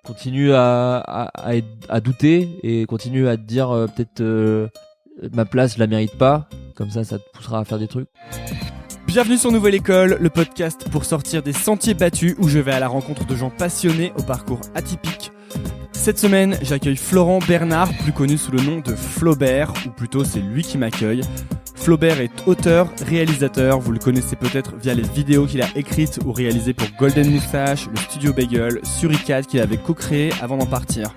continue à douter et continue à te dire peut-être ma place je la mérite pas. Comme ça te poussera à faire des trucs. Bienvenue sur Nouvelle École, le podcast pour sortir des sentiers battus où je vais à la rencontre de gens passionnés au parcours atypique. Cette semaine, j'accueille Florent Bernard, plus connu sous le nom de Flaubert, ou plutôt c'est lui qui m'accueille. Flaubert est auteur, réalisateur, vous le connaissez peut-être via les vidéos qu'il a écrites ou réalisées pour Golden Moustache, le Studio Bagel, Suricat qu'il avait co-créé avant d'en partir.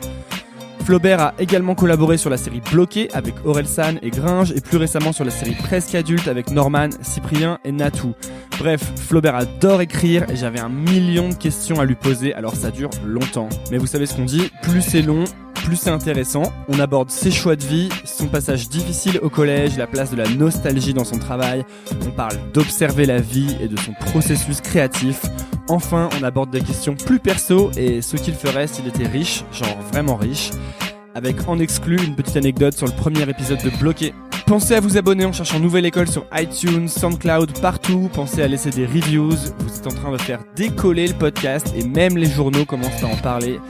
Flaubert a également collaboré sur la série Bloqué avec Orelsan et Gringe et plus récemment sur la série Presque Adulte avec Norman, Cyprien et Natou. Bref, Flaubert adore écrire et j'avais 1 million de questions à lui poser, alors ça dure longtemps. Mais vous savez ce qu'on dit, plus c'est long, plus c'est intéressant. On aborde ses choix de vie, son passage difficile au collège, la place de la nostalgie dans son travail. On parle d'observer la vie et de son processus créatif. Enfin, on aborde des questions plus perso et ce qu'il ferait s'il était riche, genre vraiment riche. Avec en exclu une petite anecdote sur le premier épisode de Bloqué. Pensez à vous abonner en cherchant Nouvelle École sur iTunes, SoundCloud, partout. Pensez à laisser des reviews. Vous êtes en train de faire décoller le podcast et même les journaux commencent à en parler.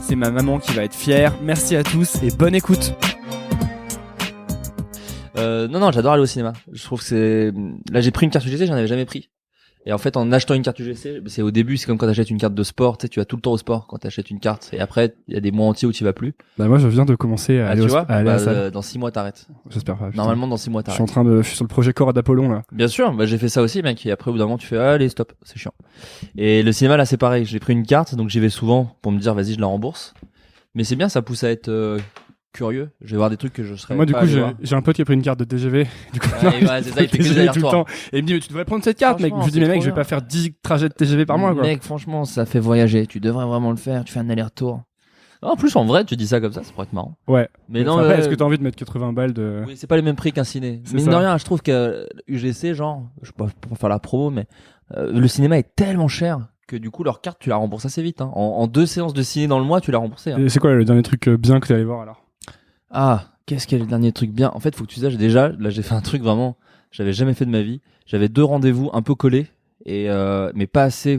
C'est ma maman qui va être fière. Merci à tous et bonne écoute. Non, j'adore aller au cinéma. Je trouve que c'est... Là, j'ai pris une carte UGC, j'en avais jamais pris. Et en fait, en achetant une carte UGC, c'est au début, c'est comme quand t'achètes une carte de sport, tu sais, tu vas tout le temps au sport quand t'achètes une carte. Et après, il y a des mois entiers où tu vas plus. Bah moi, je viens de commencer à aller à la salle. Dans 6 mois, t'arrêtes. J'espère pas. Putain. Normalement, dans 6 mois, t'arrêtes. Je suis sur le projet Corps d'Apollon, là. Bien sûr, j'ai fait ça aussi, mec. Et après, au bout d'un moment, tu fais, allez, stop, c'est chiant. Et le cinéma, là, c'est pareil. J'ai pris une carte, donc j'y vais souvent pour me dire, vas-y, je la rembourse. Mais c'est bien, ça pousse à être curieux. Je vais voir des trucs que je serais moi, du pas coup, allé voir. j'ai un pote qui a pris une carte de TGV. Du coup, Ouais, c'est ça, il fait que des tout le temps. Et il me dit, mais tu devrais prendre cette carte, mec. Je lui dis, mais mec, je vais pas faire 10 trajets de TGV par mois, quoi. Mec, franchement, ça fait voyager. Tu devrais vraiment le faire. Tu fais un aller-retour. En plus, en vrai, tu dis ça comme ça pourrait être marrant. Ouais. Mais non, après, est-ce que t'as envie de mettre 80 balles de... Oui, c'est pas les mêmes prix qu'un ciné. C'est Mine ça. de rien, je trouve que UGC, genre, je sais pas pour faire la promo, mais le cinéma est tellement cher que du coup, leur carte, tu la rembourses assez vite. Hein. En 2 séances de ciné dans le mois, tu l'as remboursée. Hein. Et c'est quoi le dernier truc bien que t'es allé voir, alors? Ah, qu'est-ce qu'il y a le dernier truc bien? En fait, faut que tu saches déjà, là, j'ai fait un truc vraiment, j'avais jamais fait de ma vie. J'avais 2 rendez-vous un peu collés et mais pas assez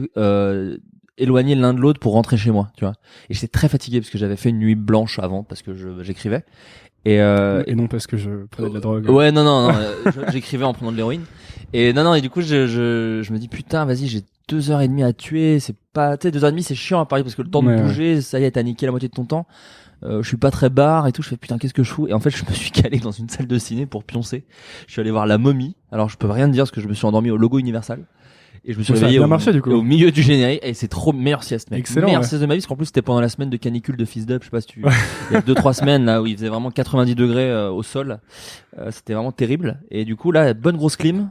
éloignés l'un de l'autre pour rentrer chez moi, tu vois. Et j'étais très fatigué parce que j'avais fait une nuit blanche avant parce que j'écrivais. Et non parce que je prenais de la drogue. Ouais, non, j'écrivais en prenant de l'héroïne. Et non, et du coup, je me dis, putain, vas-y, j'ai 2h30 à tuer, c'est pas, tu sais, 2h30 c'est chiant à Paris parce que le temps de bouger, ça y est, t'as niqué la moitié de ton temps. Je suis pas très bar et tout, je fais putain, qu'est-ce que je fous? Et en fait, je me suis calé dans une salle de ciné pour pioncer. Je suis allé voir La Momie. Alors, je peux rien te dire parce que je me suis endormi au logo Universal. Et je me suis réveillé au milieu du générique et c'est trop meilleure sieste, mec. Excellent, meilleure sieste de ma vie parce qu'en plus c'était pendant la semaine de canicule de Fils d'Up, je sais pas si il y a 2-3 semaines là où il faisait vraiment 90 degrés au sol. C'était vraiment terrible et du coup là, bonne grosse clim,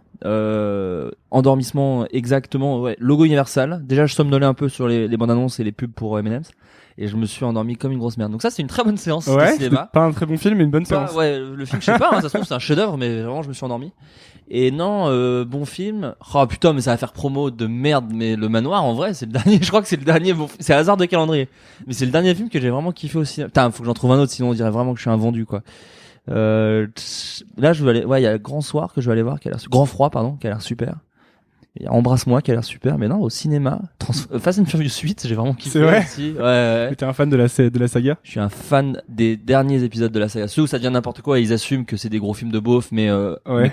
endormissement exactement, ouais, logo Universal. Déjà je somnolais un peu sur les bandes annonces et les pubs pour M&M's et je me suis endormi comme une grosse merde. Donc ça c'est une très bonne séance de cinéma. Pas un très bon film mais une bonne séance. Ouais, le film je sais pas, hein, ça se trouve c'est un chef-d'œuvre mais vraiment je me suis endormi. Et non, bon film. Oh putain, mais ça va faire promo de merde. Mais Le Manoir, en vrai, c'est le dernier. Je crois que c'est le dernier. Bon, c'est hasard de calendrier. Mais c'est le dernier film que j'ai vraiment kiffé aussi. Putain, faut que j'en trouve un autre, sinon on dirait vraiment que je suis un vendu, quoi. Là, je vais aller. Ouais, il y a Grand Soir que je vais aller voir, qui a l'air Grand Froid, pardon, qui a l'air super. Il y a Embrasse-moi qui a l'air super, mais non, au cinéma, Fast and Furious 8, j'ai vraiment kiffé. C'est vrai aussi. Ouais. Mais t'es un fan de la saga? Je suis un fan des derniers épisodes de la saga. Ceux où ça devient n'importe quoi, ils assument que c'est des gros films de beauf, mais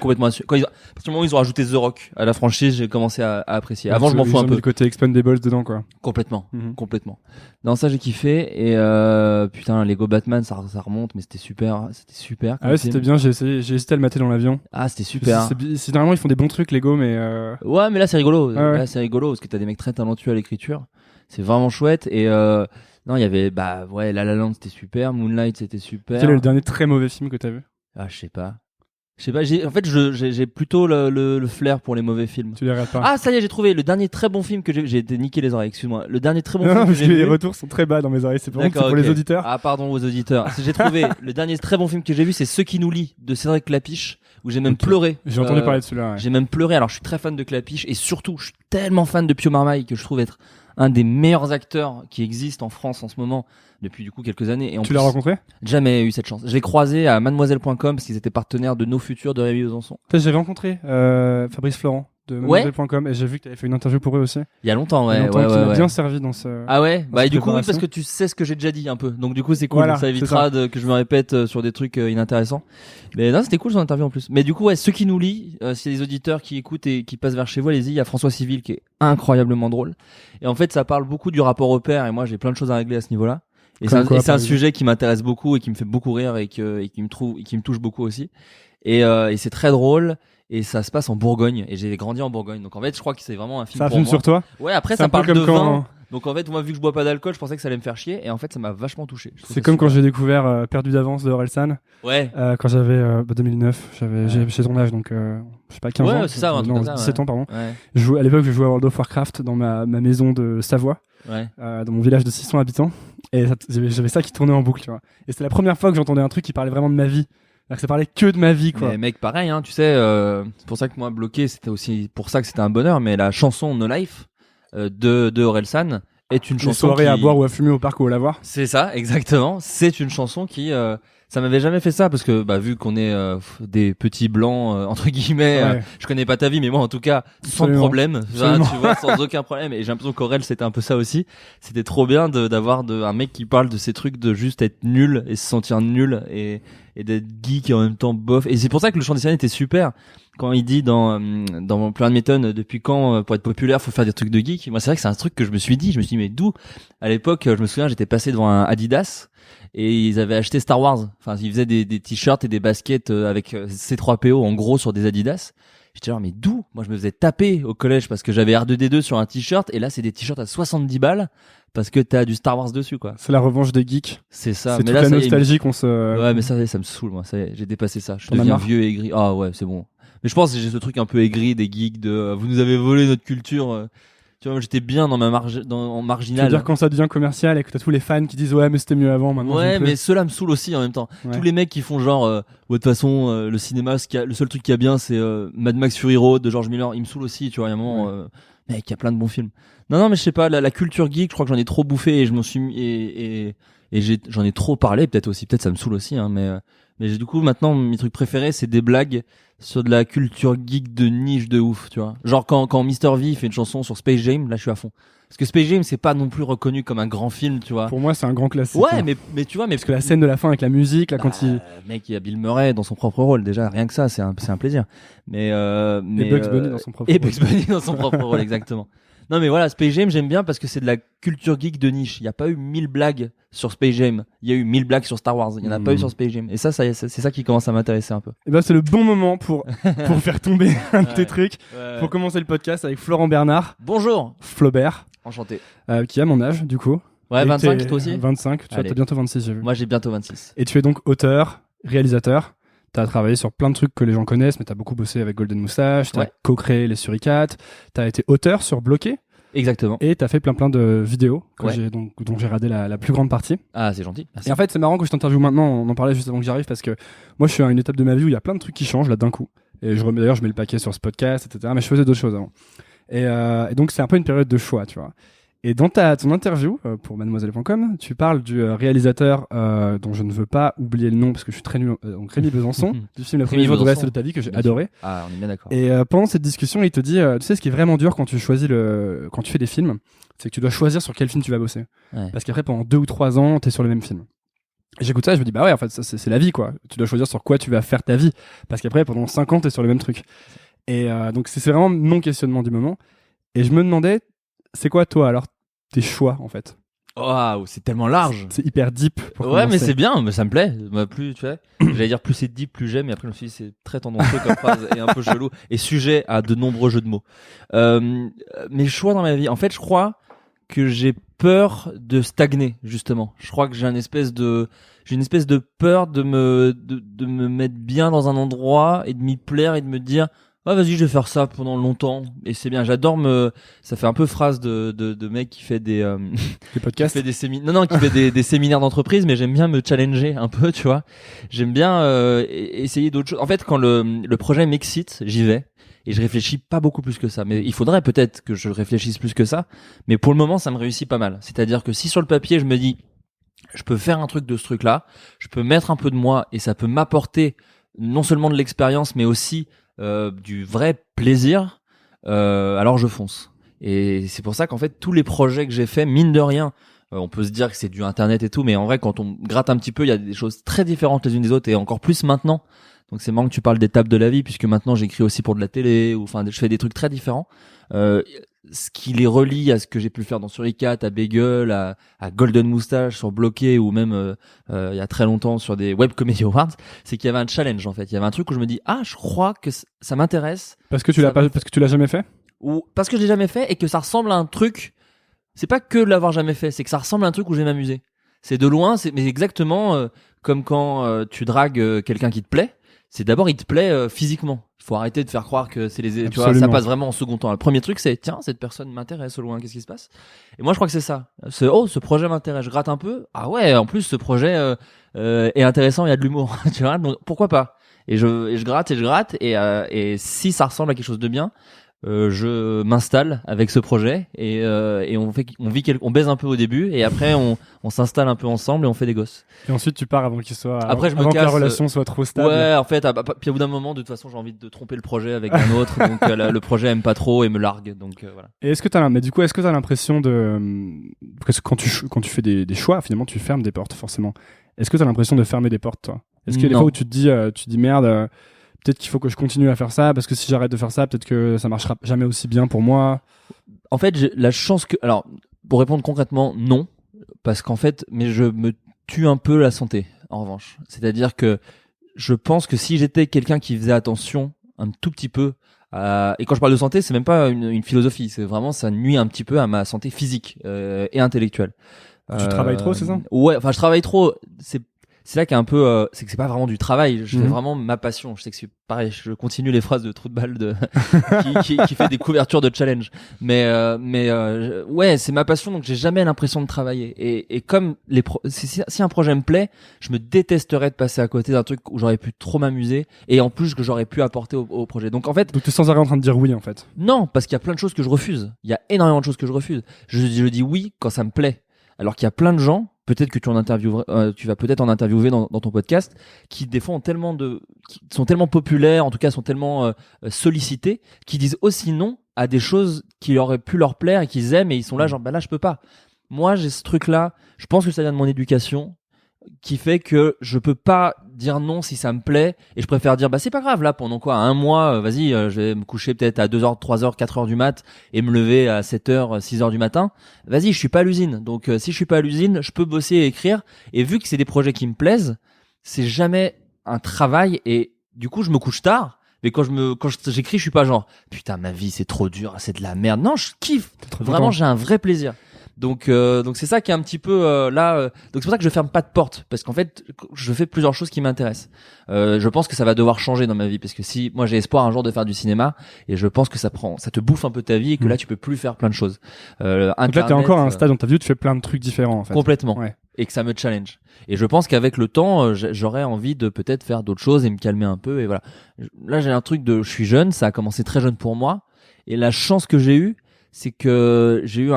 complètement assumé. À partir du moment où ils ont rajouté The Rock à la franchise, j'ai commencé à apprécier. Avant, je m'en fous un peu. Le côté Expendables dedans, quoi. Complètement. Non, ça j'ai kiffé et putain, Lego Batman, ça remonte, mais c'était super. Ah ouais, c'était bien. J'ai hésité à le mater dans l'avion. Ah, c'était super. C'est normalement ils font des bons trucs Lego, mais ouais, mais là c'est rigolo. Ah ouais. Là c'est rigolo parce que t'as des mecs très talentueux à l'écriture. C'est vraiment chouette et non, il y avait La La Land, c'était super. Moonlight, c'était super. Quel est le dernier très mauvais film que t'as vu? Ah, je sais pas. En fait, j'ai plutôt le flair pour les mauvais films. Tu les regardes pas? Ah, ça y est, j'ai trouvé le dernier très bon film que j'ai été niqué les oreilles, excuse-moi. Le dernier très bon film non, que j'ai vu. Les retours sont très bas dans mes oreilles, c'est pour les auditeurs. Ah, pardon aux auditeurs. J'ai trouvé le dernier très bon film que j'ai vu, c'est Ceux qui nous lient de Cédric Clapiche, où j'ai même pleuré. J'ai entendu parler de celui-là. Ouais. J'ai même pleuré. Alors, je suis très fan de Clapiche et surtout, je suis tellement fan de Pio Marmaille que je trouve être un des meilleurs acteurs qui existent en France en ce moment depuis du coup quelques années. Et tu l'as rencontré? Jamais eu cette chance. Je l'ai croisé à mademoiselle.com parce qu'ils étaient partenaires de Nos Futurs de Rémi Besançon. J'avais rencontré Fabrice Florent de mademoiselle.com et j'ai vu que tu avais fait une interview pour eux aussi. Il y a longtemps, qui m'a bien servi dans ce. Ah ouais, bah et du coup, oui, parce que tu sais ce que j'ai déjà dit un peu. Donc du coup, c'est cool. Voilà, ça évitera que je me répète sur des trucs inintéressants. Mais non, c'était cool son interview en plus. Mais du coup, ouais, ceux qui nous lisent, s'il y a des auditeurs qui écoutent et qui passent vers chez vous, allez-y. Il y a François Civil qui est incroyablement drôle. Et en fait, ça parle beaucoup du rapport au père. Et moi, j'ai plein de choses à régler à ce niveau-là. Et c'est un sujet qui m'intéresse beaucoup et qui me fait beaucoup rire et qui me touche beaucoup aussi. Et c'est très drôle. Et ça se passe en Bourgogne et j'ai grandi en Bourgogne, donc en fait je crois que c'est vraiment un film pour moi. Sur toi. Ouais, après ça parle de vin, donc en fait moi vu que je bois pas d'alcool je pensais que ça allait me faire chier et en fait ça m'a vachement touché. C'est comme quand j'ai découvert Perdu d'avance de Orelsan. Ouais. Quand j'avais 2009, j'ai ton âge, donc je sais pas 15 ans. Ouais, c'est ça, un truc comme ça, 17 ans pardon. Ouais. À l'époque je jouais à World of Warcraft dans ma maison de Savoie, dans mon village de 600 habitants, et j'avais ça qui tournait en boucle, tu vois. Et c'était la première fois que j'entendais un truc qui parlait vraiment de ma vie. Ça parlait que de ma vie, quoi. Mais mec, pareil, hein, tu sais, c'est pour ça que moi, Bloqué, c'était aussi pour ça que c'était un bonheur, mais la chanson No Life de Orelsan est une chanson. Soirée à boire ou à fumer au parc ou au lavoir. C'est ça, exactement. C'est une chanson qui, ça m'avait jamais fait ça parce que, bah, vu qu'on est des petits blancs entre guillemets, je connais pas ta vie, mais moi en tout cas, sans problème, tu vois, sans aucun problème. Et j'ai l'impression qu'Aurel c'était un peu ça aussi. C'était trop bien d'avoir un mec qui parle de ces trucs de juste être nul et se sentir nul et d'être geek et en même temps bof. Et c'est pour ça que le chant des sirènes était super. Quand il dit dans Planet Meton, depuis quand pour être populaire faut faire des trucs de geek. Moi c'est vrai que c'est un truc que je me suis dit mais d'où? À l'époque je me souviens j'étais passé devant un Adidas et ils avaient acheté Star Wars. Enfin ils faisaient des t-shirts et des baskets avec C3PO en gros sur des Adidas. J'étais genre mais d'où? Moi je me faisais taper au collège parce que j'avais R2D2 sur un t-shirt et là c'est des t-shirts à 70 balles parce que t'as du Star Wars dessus quoi. C'est la revanche des geeks. C'est ça. C'est mais toute là, la nostalgie qu'on se. Ouais mais ça me saule moi. Ça y est, j'ai dépassé ça. Je deviens vieux et aigri. Ah ouais c'est bon. Mais je pense que j'ai ce truc un peu aigri des geeks de vous nous avez volé notre culture. Tu vois, moi j'étais bien dans en marginal. Tu veux dire quand ça devient commercial et que t'as tous les fans qui disent ouais mais c'était mieux avant maintenant. Ouais mais ceux-là me saoulent aussi en même temps. Ouais. Tous les mecs qui font genre ouais de toute façon le cinéma le seul truc qu'il y a bien c'est Mad Max Fury Road de George Miller, il me saoule aussi, tu vois, il y a un moment mec, il y a plein de bons films. Non mais je sais pas, la culture geek, je crois que j'en ai trop bouffé et je m'en suis et j'en ai trop parlé, peut-être ça me saoule aussi hein, mais du coup maintenant mes trucs préférés c'est des blagues sur de la culture geek de niche de ouf, tu vois. Genre quand Mr V fait une chanson sur Space Jam, là je suis à fond. Parce que Space Jam c'est pas non plus reconnu comme un grand film, tu vois. Pour moi c'est un grand classique. Ouais, mais tu vois, parce que la scène de la fin avec la musique là quand mec, il y a Bill Murray dans son propre rôle déjà, rien que ça, c'est un plaisir. Et Bugs Bunny dans son propre rôle. Et Bugs Bunny dans son propre rôle exactement. Non mais voilà, Space Jam j'aime bien parce que c'est de la culture geek de niche. Il y a pas eu 1000 blagues sur Space Jam. Il y a eu 1000 blagues sur Star Wars. Il y en a pas eu sur Space Jam. Et ça c'est ça qui commence à m'intéresser un peu. Et ben c'est le bon moment pour faire tomber un de tes trucs. Pour commencer le podcast avec Florent Bernard. Bonjour. Flaubert. Enchanté. Qui a mon âge du coup. Ouais, 25 toi aussi. 25. Tu as bientôt 26 j'ai vu. Moi j'ai bientôt 26. Et tu es donc auteur, réalisateur. T'as travaillé sur plein de trucs que les gens connaissent, mais t'as beaucoup bossé avec Golden Moustache. T'as co-créé les Suricates. T'as été auteur sur Bloqué. Exactement. Et t'as fait plein de vidéos dont j'ai radé la plus grande partie. Ah, c'est gentil. Merci. Et en fait, c'est marrant que je t'interviewe maintenant. On en parlait juste avant que j'arrive parce que moi, je suis à une étape de ma vie où il y a plein de trucs qui changent là d'un coup. Et je mets le paquet sur ce podcast, etc. Mais je faisais d'autres choses avant. Et donc, c'est un peu une période de choix, tu vois. Et dans ton interview pour mademoiselle.com, tu parles du réalisateur dont je ne veux pas oublier le nom parce que je suis très nul, donc Rémi Besançon, du film Le premier jour du reste de ta vie que j'ai adoré. Ah, on est bien d'accord. Et pendant cette discussion, il te dit, tu sais ce qui est vraiment dur quand tu fais des films, c'est que tu dois choisir sur quel film tu vas bosser. Ouais. Parce qu'après, pendant 2 ou 3 ans, t'es sur le même film. Et j'écoute ça et je me dis, bah ouais, en fait, ça, c'est la vie, quoi. Tu dois choisir sur quoi tu vas faire ta vie. Parce qu'après, pendant 5 ans, t'es sur le même truc. Et donc, c'est vraiment mon questionnement du moment. Et je me demandais, c'est quoi, toi, alors, tes choix, en fait? Waouh, c'est tellement large. C'est hyper deep. Ouais, commencer. Mais c'est bien, mais ça me plaît. Plus, tu vois, j'allais dire plus c'est deep, plus j'aime. Et après, je me suis dit, c'est très tendancieux comme phrase et un peu chelou et sujet à de nombreux jeux de mots. Mes choix dans ma vie, en fait, je crois que j'ai peur de stagner, justement. Je crois que j'ai une espèce de peur de me mettre bien dans un endroit et de m'y plaire et de me dire, ah, vas-y, je vais faire ça pendant longtemps. Et c'est bien. J'adore ça fait un peu phrase de mec qui fait des podcasts. Qui fait qui fait des séminaires d'entreprise, mais j'aime bien me challenger un peu, tu vois. J'aime bien, essayer d'autres choses. En fait, quand le projet m'excite, j'y vais. Et je réfléchis pas beaucoup plus que ça. Mais il faudrait peut-être que je réfléchisse plus que ça. Mais pour le moment, ça me réussit pas mal. C'est-à-dire que si sur le papier, je me dis, je peux faire un truc de ce truc-là, je peux mettre un peu de moi et ça peut m'apporter non seulement de l'expérience, mais aussi du vrai plaisir. alors je fonce. Et c'est pour ça qu'en fait tous les projets que j'ai faits, mine de rien, on peut se dire que c'est du internet et tout, mais en vrai quand on gratte un petit peu, il y a des choses très différentes les unes des autres et encore plus maintenant. Donc c'est marrant que tu parles d'étapes de la vie puisque maintenant j'écris aussi pour de la télé ou enfin je fais des trucs très différents. Ce qui les relie à ce que j'ai pu faire dans Suricat, à Bagel, à Golden Moustache sur Bloqué ou même il y a très longtemps sur des Web Comedy Awards, c'est qu'il y avait un challenge en fait. Il y avait un truc où je me dis je crois que ça m'intéresse. Parce que tu l'as jamais fait? Ou parce que je l'ai jamais fait et que ça ressemble à un truc. C'est pas que de l'avoir jamais fait, c'est que ça ressemble à un truc où je vais m'amuser. C'est de loin, mais exactement comme quand tu dragues quelqu'un qui te plaît. C'est d'abord il te plaît physiquement. Il faut arrêter de faire croire que c'est tu vois, ça passe vraiment en second temps. Le premier truc c'est tiens, cette personne m'intéresse au loin, qu'est-ce qui se passe? Et moi je crois que c'est ça. Ce projet m'intéresse, je gratte un peu. Ah ouais, en plus ce projet est intéressant, il y a de l'humour, tu vois. Donc pourquoi pas? Et je gratte et si ça ressemble à quelque chose de bien, je m'installe avec ce projet et on baise un peu au début et après on s'installe un peu ensemble et on fait des gosses. Et ensuite tu pars avant qu'il soit après avant que la relation soit trop stable. Ouais, en fait puis au bout d'un moment de toute façon j'ai envie de tromper le projet avec un autre donc le projet aime pas trop et me largue donc voilà. Et est-ce que t'as l'impression parce que quand tu fais des choix finalement tu fermes des portes forcément. Est-ce que t'as l'impression de fermer des portes toi? Est-ce qu'il y a des fois où tu te dis merde, peut-être qu'il faut que je continue à faire ça parce que si j'arrête de faire ça, peut-être que ça marchera jamais aussi bien pour moi. En fait, j'ai la chance alors pour répondre concrètement, non, parce qu'en fait, mais je me tue un peu la santé en revanche. C'est-à-dire que je pense que si j'étais quelqu'un qui faisait attention un tout petit peu et quand je parle de santé, c'est même pas une philosophie, c'est vraiment ça nuit un petit peu à ma santé physique et intellectuelle. Tu travailles trop, c'est ça? Ouais, enfin je travaille trop, c'est là qu'il y a un peu c'est que c'est pas vraiment du travail, je fais vraiment ma passion. Je sais que c'est pareil, je continue les phrases de trou de balle qui fait des couvertures de challenge, mais ouais, c'est ma passion donc j'ai jamais l'impression de travailler et comme si un projet me plaît, je me détesterais de passer à côté d'un truc où j'aurais pu trop m'amuser et en plus que j'aurais pu apporter au projet. Donc t'es sans arrêt en train de dire oui en fait. Non, parce qu'il y a plein de choses que je refuse. Il y a énormément de choses que je refuse. Je dis oui quand ça me plaît. Alors qu'il y a plein de gens, peut-être que tu vas peut-être en interviewer dans ton podcast, qui des fois qui sont tellement populaires, en tout cas sont tellement sollicités, qui disent aussi non à des choses qui auraient pu leur plaire et qu'ils aiment et ils sont là genre là je peux pas. Moi j'ai ce truc là, je pense que ça vient de mon éducation qui fait que je peux pas dire non si ça me plaît et je préfère dire c'est pas grave là pendant un mois vas-y je vais me coucher peut-être à 2h, 3h, 4h du mat et me lever à 7h, 6h du matin. Vas-y, je suis pas à l'usine. Donc si je suis pas à l'usine, je peux bosser et écrire et vu que c'est des projets qui me plaisent, c'est jamais un travail et du coup je me couche tard. Mais quand j'écris, je suis pas genre putain ma vie c'est trop dur, c'est de la merde. Non, je kiffe. Vraiment, j'ai un vrai plaisir. Donc c'est ça qui est un petit peu là. Donc c'est pour ça que je ferme pas de porte parce qu'en fait je fais plusieurs choses qui m'intéressent. Je pense que ça va devoir changer dans ma vie parce que si moi j'ai espoir un jour de faire du cinéma et je pense que ça te bouffe un peu ta vie et que là tu peux plus faire plein de choses. Donc là t'es encore à un stade dans ta vie où tu fais plein de trucs différents en fait. Complètement. Ouais. Et que ça me challenge. Et je pense qu'avec le temps j'aurais envie de peut-être faire d'autres choses et me calmer un peu et voilà. Là j'ai un truc je suis jeune, ça a commencé très jeune pour moi et la chance que j'ai eue c'est que j'ai eu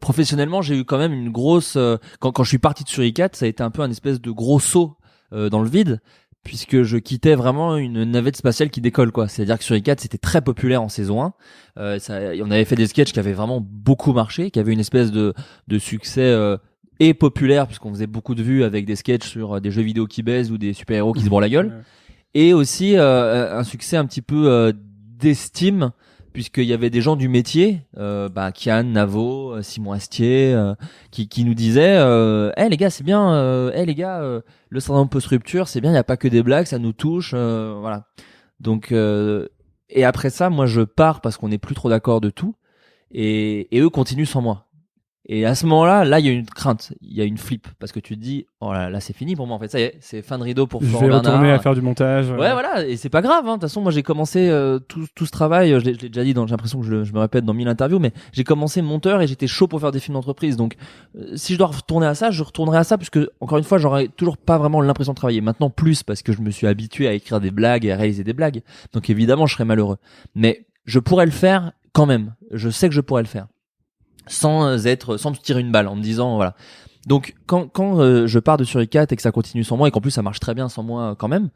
professionnellement j'ai eu quand même une grosse quand je suis parti de Suricat, ça a été un peu un espèce de gros saut dans le vide puisque je quittais vraiment une navette spatiale qui décolle quoi. C'est-à-dire que Suricat c'était très populaire en saison 1. On avait fait des sketchs qui avaient vraiment beaucoup marché, qui avaient une espèce de succès et populaire puisqu'on faisait beaucoup de vues avec des sketchs sur des jeux vidéo qui baisent ou des super-héros qui se bourrent la gueule et aussi un succès un petit peu d'estime puisqu'il y avait des gens du métier, Kian, Navo, Simon Astier, qui nous disaient les gars, c'est bien, les gars, le syndrome post-rupture, c'est bien, il n'y a pas que des blagues, ça nous touche, voilà. Donc, et après ça, moi je pars parce qu'on n'est plus trop d'accord de tout, et eux continuent sans moi. Et à ce moment-là, il y a une crainte, il y a une flip, parce que tu te dis, oh là c'est fini pour moi en fait, ça y est, c'est fin de rideau pour Florent Bernard. Je vais retourner à faire du montage. Ouais, voilà, et c'est pas grave, hein. De toute façon, moi j'ai commencé tout ce travail, je l'ai déjà dit, j'ai l'impression que je me répète dans 1000 interviews, mais j'ai commencé monteur et j'étais chaud pour faire des films d'entreprise. Donc, si je dois retourner à ça, je retournerai à ça, puisque encore une fois, j'aurais toujours pas vraiment l'impression de travailler. Maintenant, plus parce que je me suis habitué à écrire des blagues et à réaliser des blagues. Donc évidemment, je serais malheureux. Mais je pourrais le faire quand même. Je sais que je pourrais le faire. Sans me tirer une balle en me disant voilà. Donc quand je pars de Suricat et que ça continue sans moi et qu'en plus ça marche très bien sans moi quand même,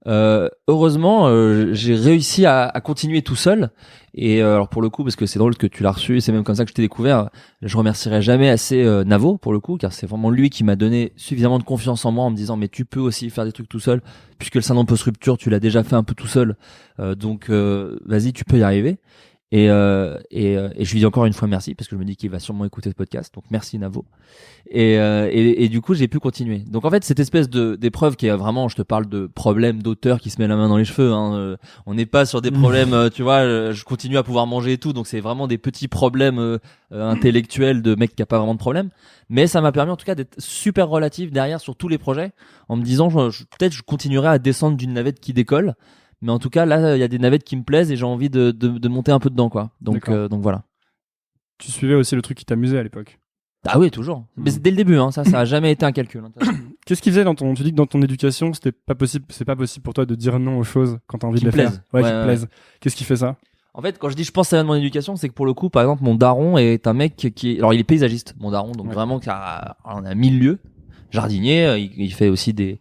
heureusement j'ai réussi à continuer tout seul. Et alors pour le coup, parce que c'est drôle que tu l'as reçu, c'est même comme ça que je t'ai découvert, je remercierai jamais assez Navo pour le coup, car c'est vraiment lui qui m'a donné suffisamment de confiance en moi en me disant mais tu peux aussi faire des trucs tout seul, puisque le syndrome post-rupture tu l'as déjà fait un peu tout seul, donc vas-y, tu peux y arriver. Et je lui dis encore une fois merci parce que je me dis qu'il va sûrement écouter ce podcast, donc merci Navo. Et du coup j'ai pu continuer. Donc en fait cette espèce d'épreuve qui est vraiment, je te parle de problème d'auteur qui se met la main dans les cheveux, hein. On n'est pas sur des problèmes, tu vois, je continue à pouvoir manger et tout, donc c'est vraiment des petits problèmes intellectuels de mec qui a pas vraiment de problème. Mais ça m'a permis en tout cas d'être super relatif derrière sur tous les projets, en me disant peut-être je continuerai à descendre d'une navette qui décolle. Mais en tout cas, là, il y a des navettes qui me plaisent et j'ai envie de monter un peu dedans, quoi. Donc voilà. Tu suivais aussi le truc qui t'amusait à l'époque? Ah oui, toujours. Mais dès le début, hein, ça a jamais été un calcul. Qu'est-ce qui faisait tu dis que dans ton éducation, c'est pas possible pour toi de dire non aux choses quand t'as envie de les faire. Ouais, qui te plaisent. Qu'est-ce qui fait ça? En fait, quand je dis je pense ça vient de mon éducation, c'est que pour le coup, par exemple, mon daron est un mec alors il est paysagiste, mon daron, donc vraiment, on a 1000 lieues. Jardinier, il fait aussi des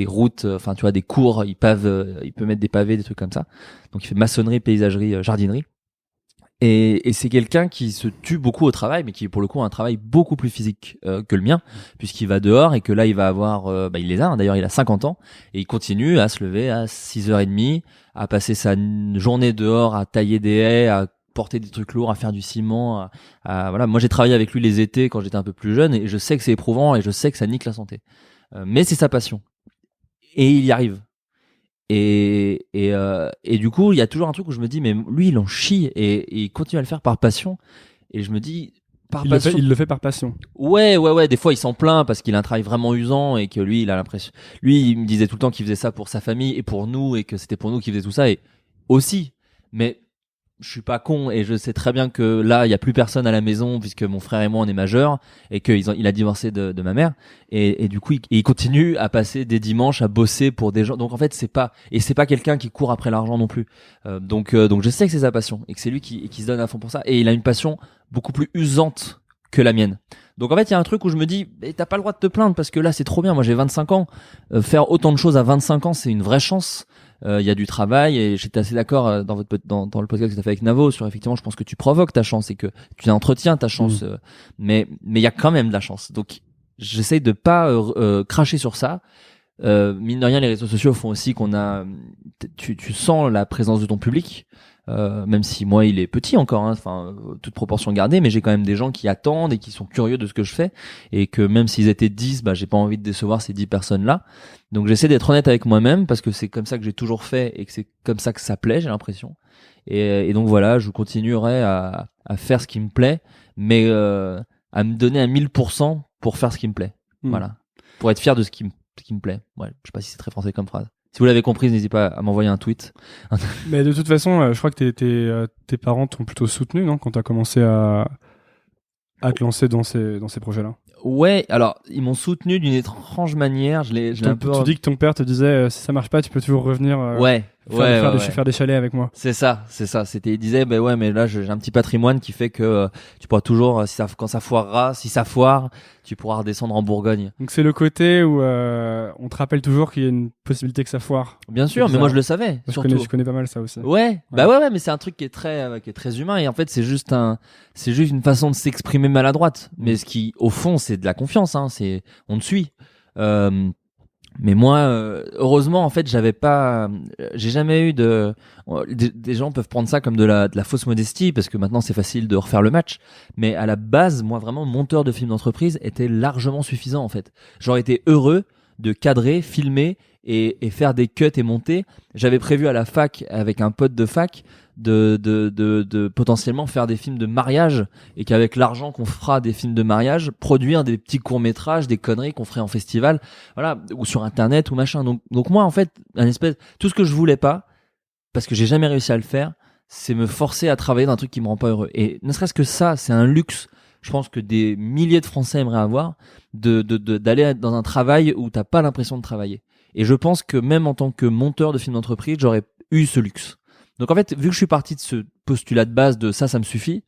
routes, enfin tu vois, des cours, il peut mettre des pavés, des trucs comme ça. Donc il fait maçonnerie, paysagerie, jardinerie. Et c'est quelqu'un qui se tue beaucoup au travail, mais qui pour le coup a un travail beaucoup plus physique que le mien, puisqu'il va dehors et que là il va avoir, il les a, hein, d'ailleurs il a 50 ans, et il continue à se lever à 6h30, à passer sa journée dehors, à tailler des haies, à porter des trucs lourds, à faire du ciment, voilà. Moi j'ai travaillé avec lui les étés quand j'étais un peu plus jeune, et je sais que c'est éprouvant et je sais que ça nique la santé. Mais c'est sa passion et il y arrive et du coup il y a toujours un truc où je me dis mais lui il en chie et il continue à le faire par passion et je me dis il le fait par passion. Ouais, des fois il s'en plaint parce qu'il a un travail vraiment usant et que lui il a l'impression, lui il me disait tout le temps qu'il faisait ça pour sa famille et pour nous et que c'était pour nous qu'il faisait tout ça et aussi, mais je suis pas con et je sais très bien que là il y a plus personne à la maison puisque mon frère et moi on est majeurs et qu'il a divorcé de ma mère et du coup il continue à passer des dimanches à bosser pour des gens, donc en fait c'est pas quelqu'un qui court après l'argent non plus, donc je sais que c'est sa passion et que c'est lui qui se donne à fond pour ça et il a une passion beaucoup plus usante que la mienne. Donc en fait il y a un truc où je me dis t'as pas le droit de te plaindre parce que là c'est trop bien, moi j'ai 25 ans, faire autant de choses à 25 ans c'est une vraie chance. Il y a du travail et j'étais assez d'accord dans le podcast que tu as fait avec Navo sur effectivement je pense que tu provoques ta chance et que tu entretiens ta chance, mais il y a quand même de la chance, donc j'essaye de pas cracher sur ça. Mine de rien les réseaux sociaux font aussi qu'on a tu sens la présence de ton public, même si moi il est petit encore, hein, enfin toute proportion gardée, mais j'ai quand même des gens qui attendent et qui sont curieux de ce que je fais et que même s'ils étaient 10, j'ai pas envie de décevoir ces 10 personnes là. Donc j'essaie d'être honnête avec moi-même parce que c'est comme ça que j'ai toujours fait et que c'est comme ça que ça plaît, j'ai l'impression. Et donc voilà, je continuerai à faire ce qui me plaît, mais à me donner à 1000% pour faire ce qui me plaît. Voilà, pour être fier de ce qui me plaît. Ouais, je sais pas si c'est très français comme phrase. Si vous l'avez compris, n'hésitez pas à m'envoyer un tweet. Mais de toute façon, je crois que tes parents t'ont plutôt soutenu, non, quand t'as commencé à te lancer dans ces projets-là. Ouais, alors ils m'ont soutenu d'une étrange manière. Je l'ai un peu. Tu dis que ton père te disait si ça marche pas, tu peux toujours revenir. Faire des chalets avec moi. C'est ça. Il disait ouais, mais là j'ai un petit patrimoine qui fait que tu pourras toujours quand ça foirera, si ça foire, tu pourras redescendre en Bourgogne. Donc c'est le côté où on te rappelle toujours qu'il y a une possibilité que ça foire. Bien sûr, mais moi je le savais. Je connais pas mal ça aussi. Ouais. Mais c'est un truc qui est très humain et en fait c'est juste une façon de s'exprimer maladroite, mais ce qui au fond c'est de la confiance, hein, on te suit. Mais moi, heureusement, en fait, j'ai jamais eu des gens peuvent prendre ça comme de la fausse modestie parce que maintenant c'est facile de refaire le match. Mais à la base, moi vraiment, monteur de films d'entreprise était largement suffisant en fait. J'aurais été heureux de cadrer, filmer et faire des cuts et monter. J'avais prévu à la fac avec un pote de fac de potentiellement faire des films de mariage et qu'avec l'argent qu'on fera des films de mariage, produire des petits courts-métrages, des conneries qu'on ferait en festival, voilà, ou sur internet ou machin. Donc moi en fait, tout ce que je voulais pas parce que j'ai jamais réussi à le faire, c'est me forcer à travailler dans un truc qui me rend pas heureux. Et ne serait-ce que ça, c'est un luxe. Je pense que des milliers de Français aimeraient avoir d'aller dans un travail où t'as pas l'impression de travailler. Et je pense que même en tant que monteur de films d'entreprise, j'aurais eu ce luxe. Donc en fait, vu que je suis parti de ce postulat de base de ça me suffit,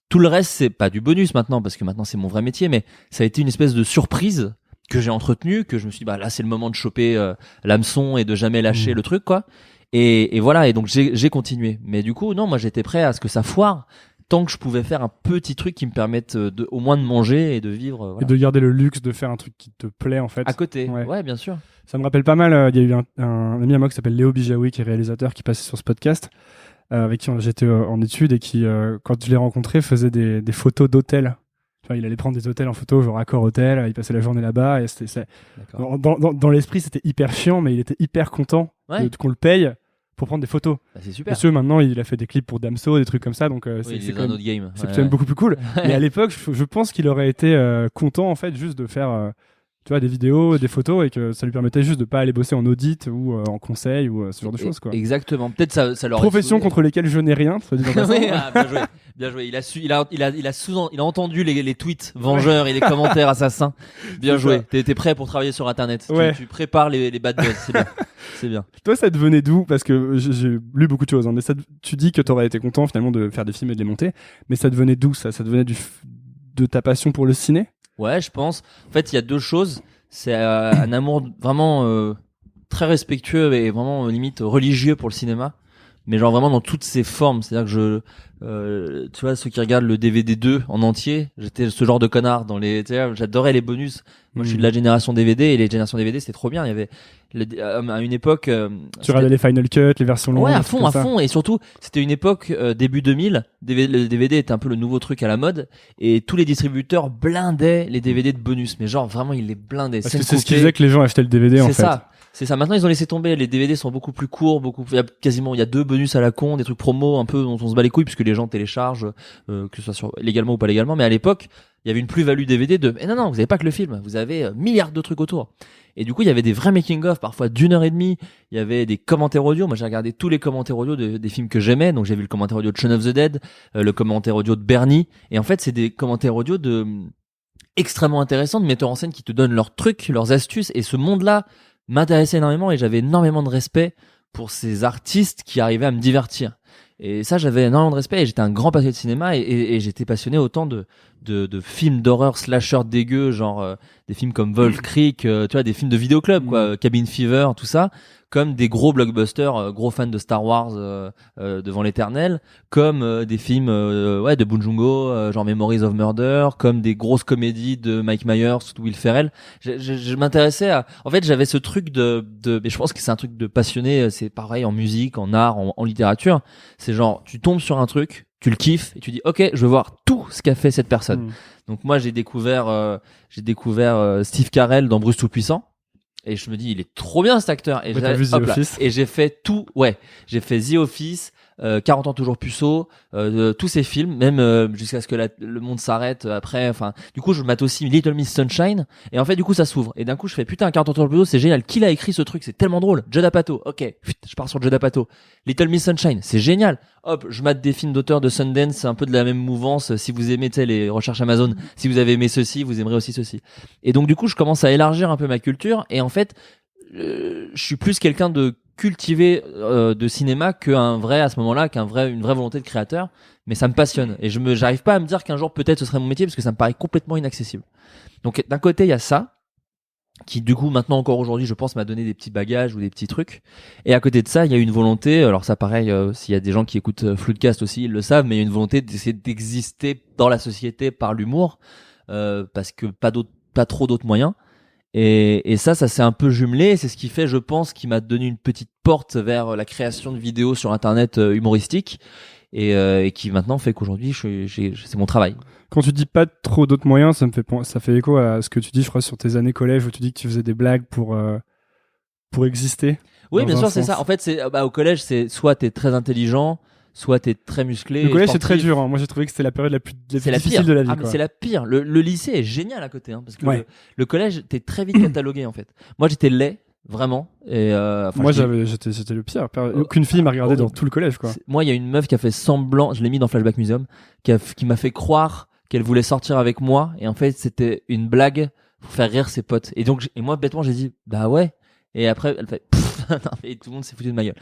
Tout le reste, c'est pas du bonus maintenant, parce que maintenant c'est mon vrai métier, mais ça a été une espèce de surprise que j'ai entretenue, que je me suis dit, bah là c'est le moment de choper l'hameçon et de jamais lâcher le truc, quoi. Et voilà, et donc j'ai continué. Mais du coup, non, moi j'étais prêt à ce que ça foire, tant que je pouvais faire un petit truc qui me permette au moins de manger et de vivre. Voilà. Et de garder le luxe de faire un truc qui te plaît, en fait. À côté, ouais bien sûr. Ça me rappelle pas mal, il y a eu un ami à moi qui s'appelle Léo Bijawi, qui est réalisateur, qui passait sur ce podcast, avec qui j'étais en études et qui, quand je l'ai rencontré, faisait des photos d'hôtels. Tu vois, il allait prendre des hôtels en photo, genre Accor Hôtel, il passait la journée là-bas, et dans l'esprit, c'était hyper chiant, mais il était hyper content qu'on le paye pour prendre des photos. Bah, c'est super. Parce que maintenant, il a fait des clips pour Damso, des trucs comme ça, donc c'est quand même un autre game. C'est quand même beaucoup plus cool. Mais à l'époque, je pense qu'il aurait été content, en fait, juste de faire tu vois, des vidéos, des photos, et que ça lui permettait juste de pas aller bosser en audit ou en conseil ou ce genre de choses, quoi. Exactement. Peut-être ça leur profession contre lesquelles je n'ai rien. Ça dit dans oui, bien joué. Il a entendu les tweets vengeurs et les commentaires assassins. Bien joué. T'es prêt pour travailler sur Internet. Tu prépares les bad buzz. C'est bien. C'est bien. Toi, ça te venait d'où? Parce que j'ai lu beaucoup de choses, hein, mais tu dis que t'aurais été content finalement de faire des films et de les monter, mais ça te venait d'où? Ça te venait de ta passion pour le ciné? Ouais, je pense. En fait, il y a deux choses. C'est un amour vraiment très respectueux et vraiment limite religieux pour le cinéma, mais genre vraiment dans toutes ses formes. C'est-à-dire que tu vois, ceux qui regardent le DVD 2 en entier, j'étais ce genre de connard j'adorais les bonus. Moi, je suis de la génération DVD, et les générations DVD, c'était trop bien. Il y avait à une époque, tu regardais les Final Cut, les versions longues. Ouais, à fond. Et surtout, c'était une époque début 2000. Le DVD était un peu le nouveau truc à la mode, et tous les distributeurs blindaient les DVD de bonus. Mais genre vraiment, ils les blindaient. Parce que c'est ce qui faisait que les gens achetaient le DVD, en fait. C'est ça. Maintenant, ils ont laissé tomber. Les DVD sont beaucoup plus courts, il y a 2 bonus à la con, des trucs promo un peu dont on se bat les couilles puisque les gens téléchargent, que ce soit légalement ou pas légalement. Mais à l'époque, il y avait une plus-value DVD mais non, vous avez pas que le film. Vous avez milliards de trucs autour. Et du coup, il y avait des vrais making-of, parfois d'1h30. Il y avait des commentaires audio. Moi, j'ai regardé tous les commentaires audio des films que j'aimais. Donc, j'ai vu le commentaire audio de Shaun of the Dead, le commentaire audio de Bernie. Et en fait, c'est des commentaires audio extrêmement intéressants, de metteurs en scène qui te donnent leurs trucs, leurs astuces. Et ce monde-là m'intéressait énormément, et j'avais énormément de respect pour ces artistes qui arrivaient à me divertir. Et ça, j'avais énormément de respect, et j'étais un grand passionné de cinéma, et j'étais passionné autant de films d'horreur slasher dégueux, genre des films comme Wolf Creek, tu vois, des films de vidéoclub, quoi, Cabin Fever, tout ça, comme des gros blockbusters, gros fans de Star Wars devant l'éternel, comme des films de Bong Joon-ho, genre Memories of Murder, comme des grosses comédies de Mike Myers ou Will Ferrell. Je m'intéressais en fait, j'avais ce truc mais je pense que c'est un truc de passionné, c'est pareil en musique, en art, en littérature. C'est genre, tu tombes sur un truc, tu le kiffes, et tu dis ok, je veux voir tout ce qu'a fait cette personne. Donc moi, j'ai découvert Steve Carell dans Bruce Tout-Puissant. Et je me dis, il est trop bien cet acteur. Et t'as vu The Office. Et j'ai fait tout, j'ai fait The Office, 40 ans toujours puceau, tous ces films, même jusqu'à ce que le monde s'arrête après. Enfin, du coup, je mate aussi Little Miss Sunshine. Et en fait, du coup, ça s'ouvre. Et d'un coup, je fais putain, 40 ans toujours puceau, c'est génial. Qui l'a écrit ce truc? C'est tellement drôle. Judd Apatow. Ok, je pars sur Judd Apatow. Little Miss Sunshine, c'est génial. Hop, je mate des films d'auteurs de Sundance, un peu de la même mouvance. Si vous aimez, tu sais, les recherches Amazon, si vous avez aimé ceci, vous aimerez aussi ceci. Et donc, du coup, je commence à élargir un peu ma culture. Et en fait, je suis plus quelqu'un de cultivé de cinéma qu'un vrai à ce moment-là, une vraie volonté de créateur. Mais ça me passionne, et j'arrive pas à me dire qu'un jour peut-être ce serait mon métier, parce que ça me paraît complètement inaccessible. Donc d'un côté il y a ça qui du coup maintenant encore aujourd'hui je pense m'a donné des petits bagages ou des petits trucs, et à côté de ça il y a une volonté, alors ça pareil s'il y a des gens qui écoutent Floodcast aussi ils le savent, mais il y a une volonté d'essayer d'exister dans la société par l'humour, parce que pas trop d'autres moyens. Et ça c'est un peu jumelé, c'est ce qui fait, je pense, qui m'a donné une petite porte vers la création de vidéos sur internet humoristiques, et qui maintenant fait qu'aujourd'hui c'est mon travail. Quand tu dis pas trop d'autres moyens, ça fait écho à ce que tu dis, je crois, sur tes années collège, où tu dis que tu faisais des blagues pour exister. Oui, bien sûr, c'est ça. En fait, au collège, c'est soit t'es très intelligent, soit t'es très musclé. Le collège, c'est très dur, hein. Moi, j'ai trouvé que c'était la période la plus difficile de la vie. Ah, mais c'est la pire. Le lycée est génial à côté, hein, parce que le collège, t'es très vite catalogué, en fait. Moi, j'étais laid, vraiment. Et moi, j'étais le pire. Aucune fille m'a regardé dans tout le collège, quoi. Moi, il y a une meuf qui a fait semblant, je l'ai mis dans Flashback Museum, qui m'a fait croire qu'elle voulait sortir avec moi, et en fait, c'était une blague pour faire rire ses potes. Et donc, moi, bêtement, j'ai dit, bah ouais. Et après, elle fait, non, mais tout le monde s'est foutu de ma gueule.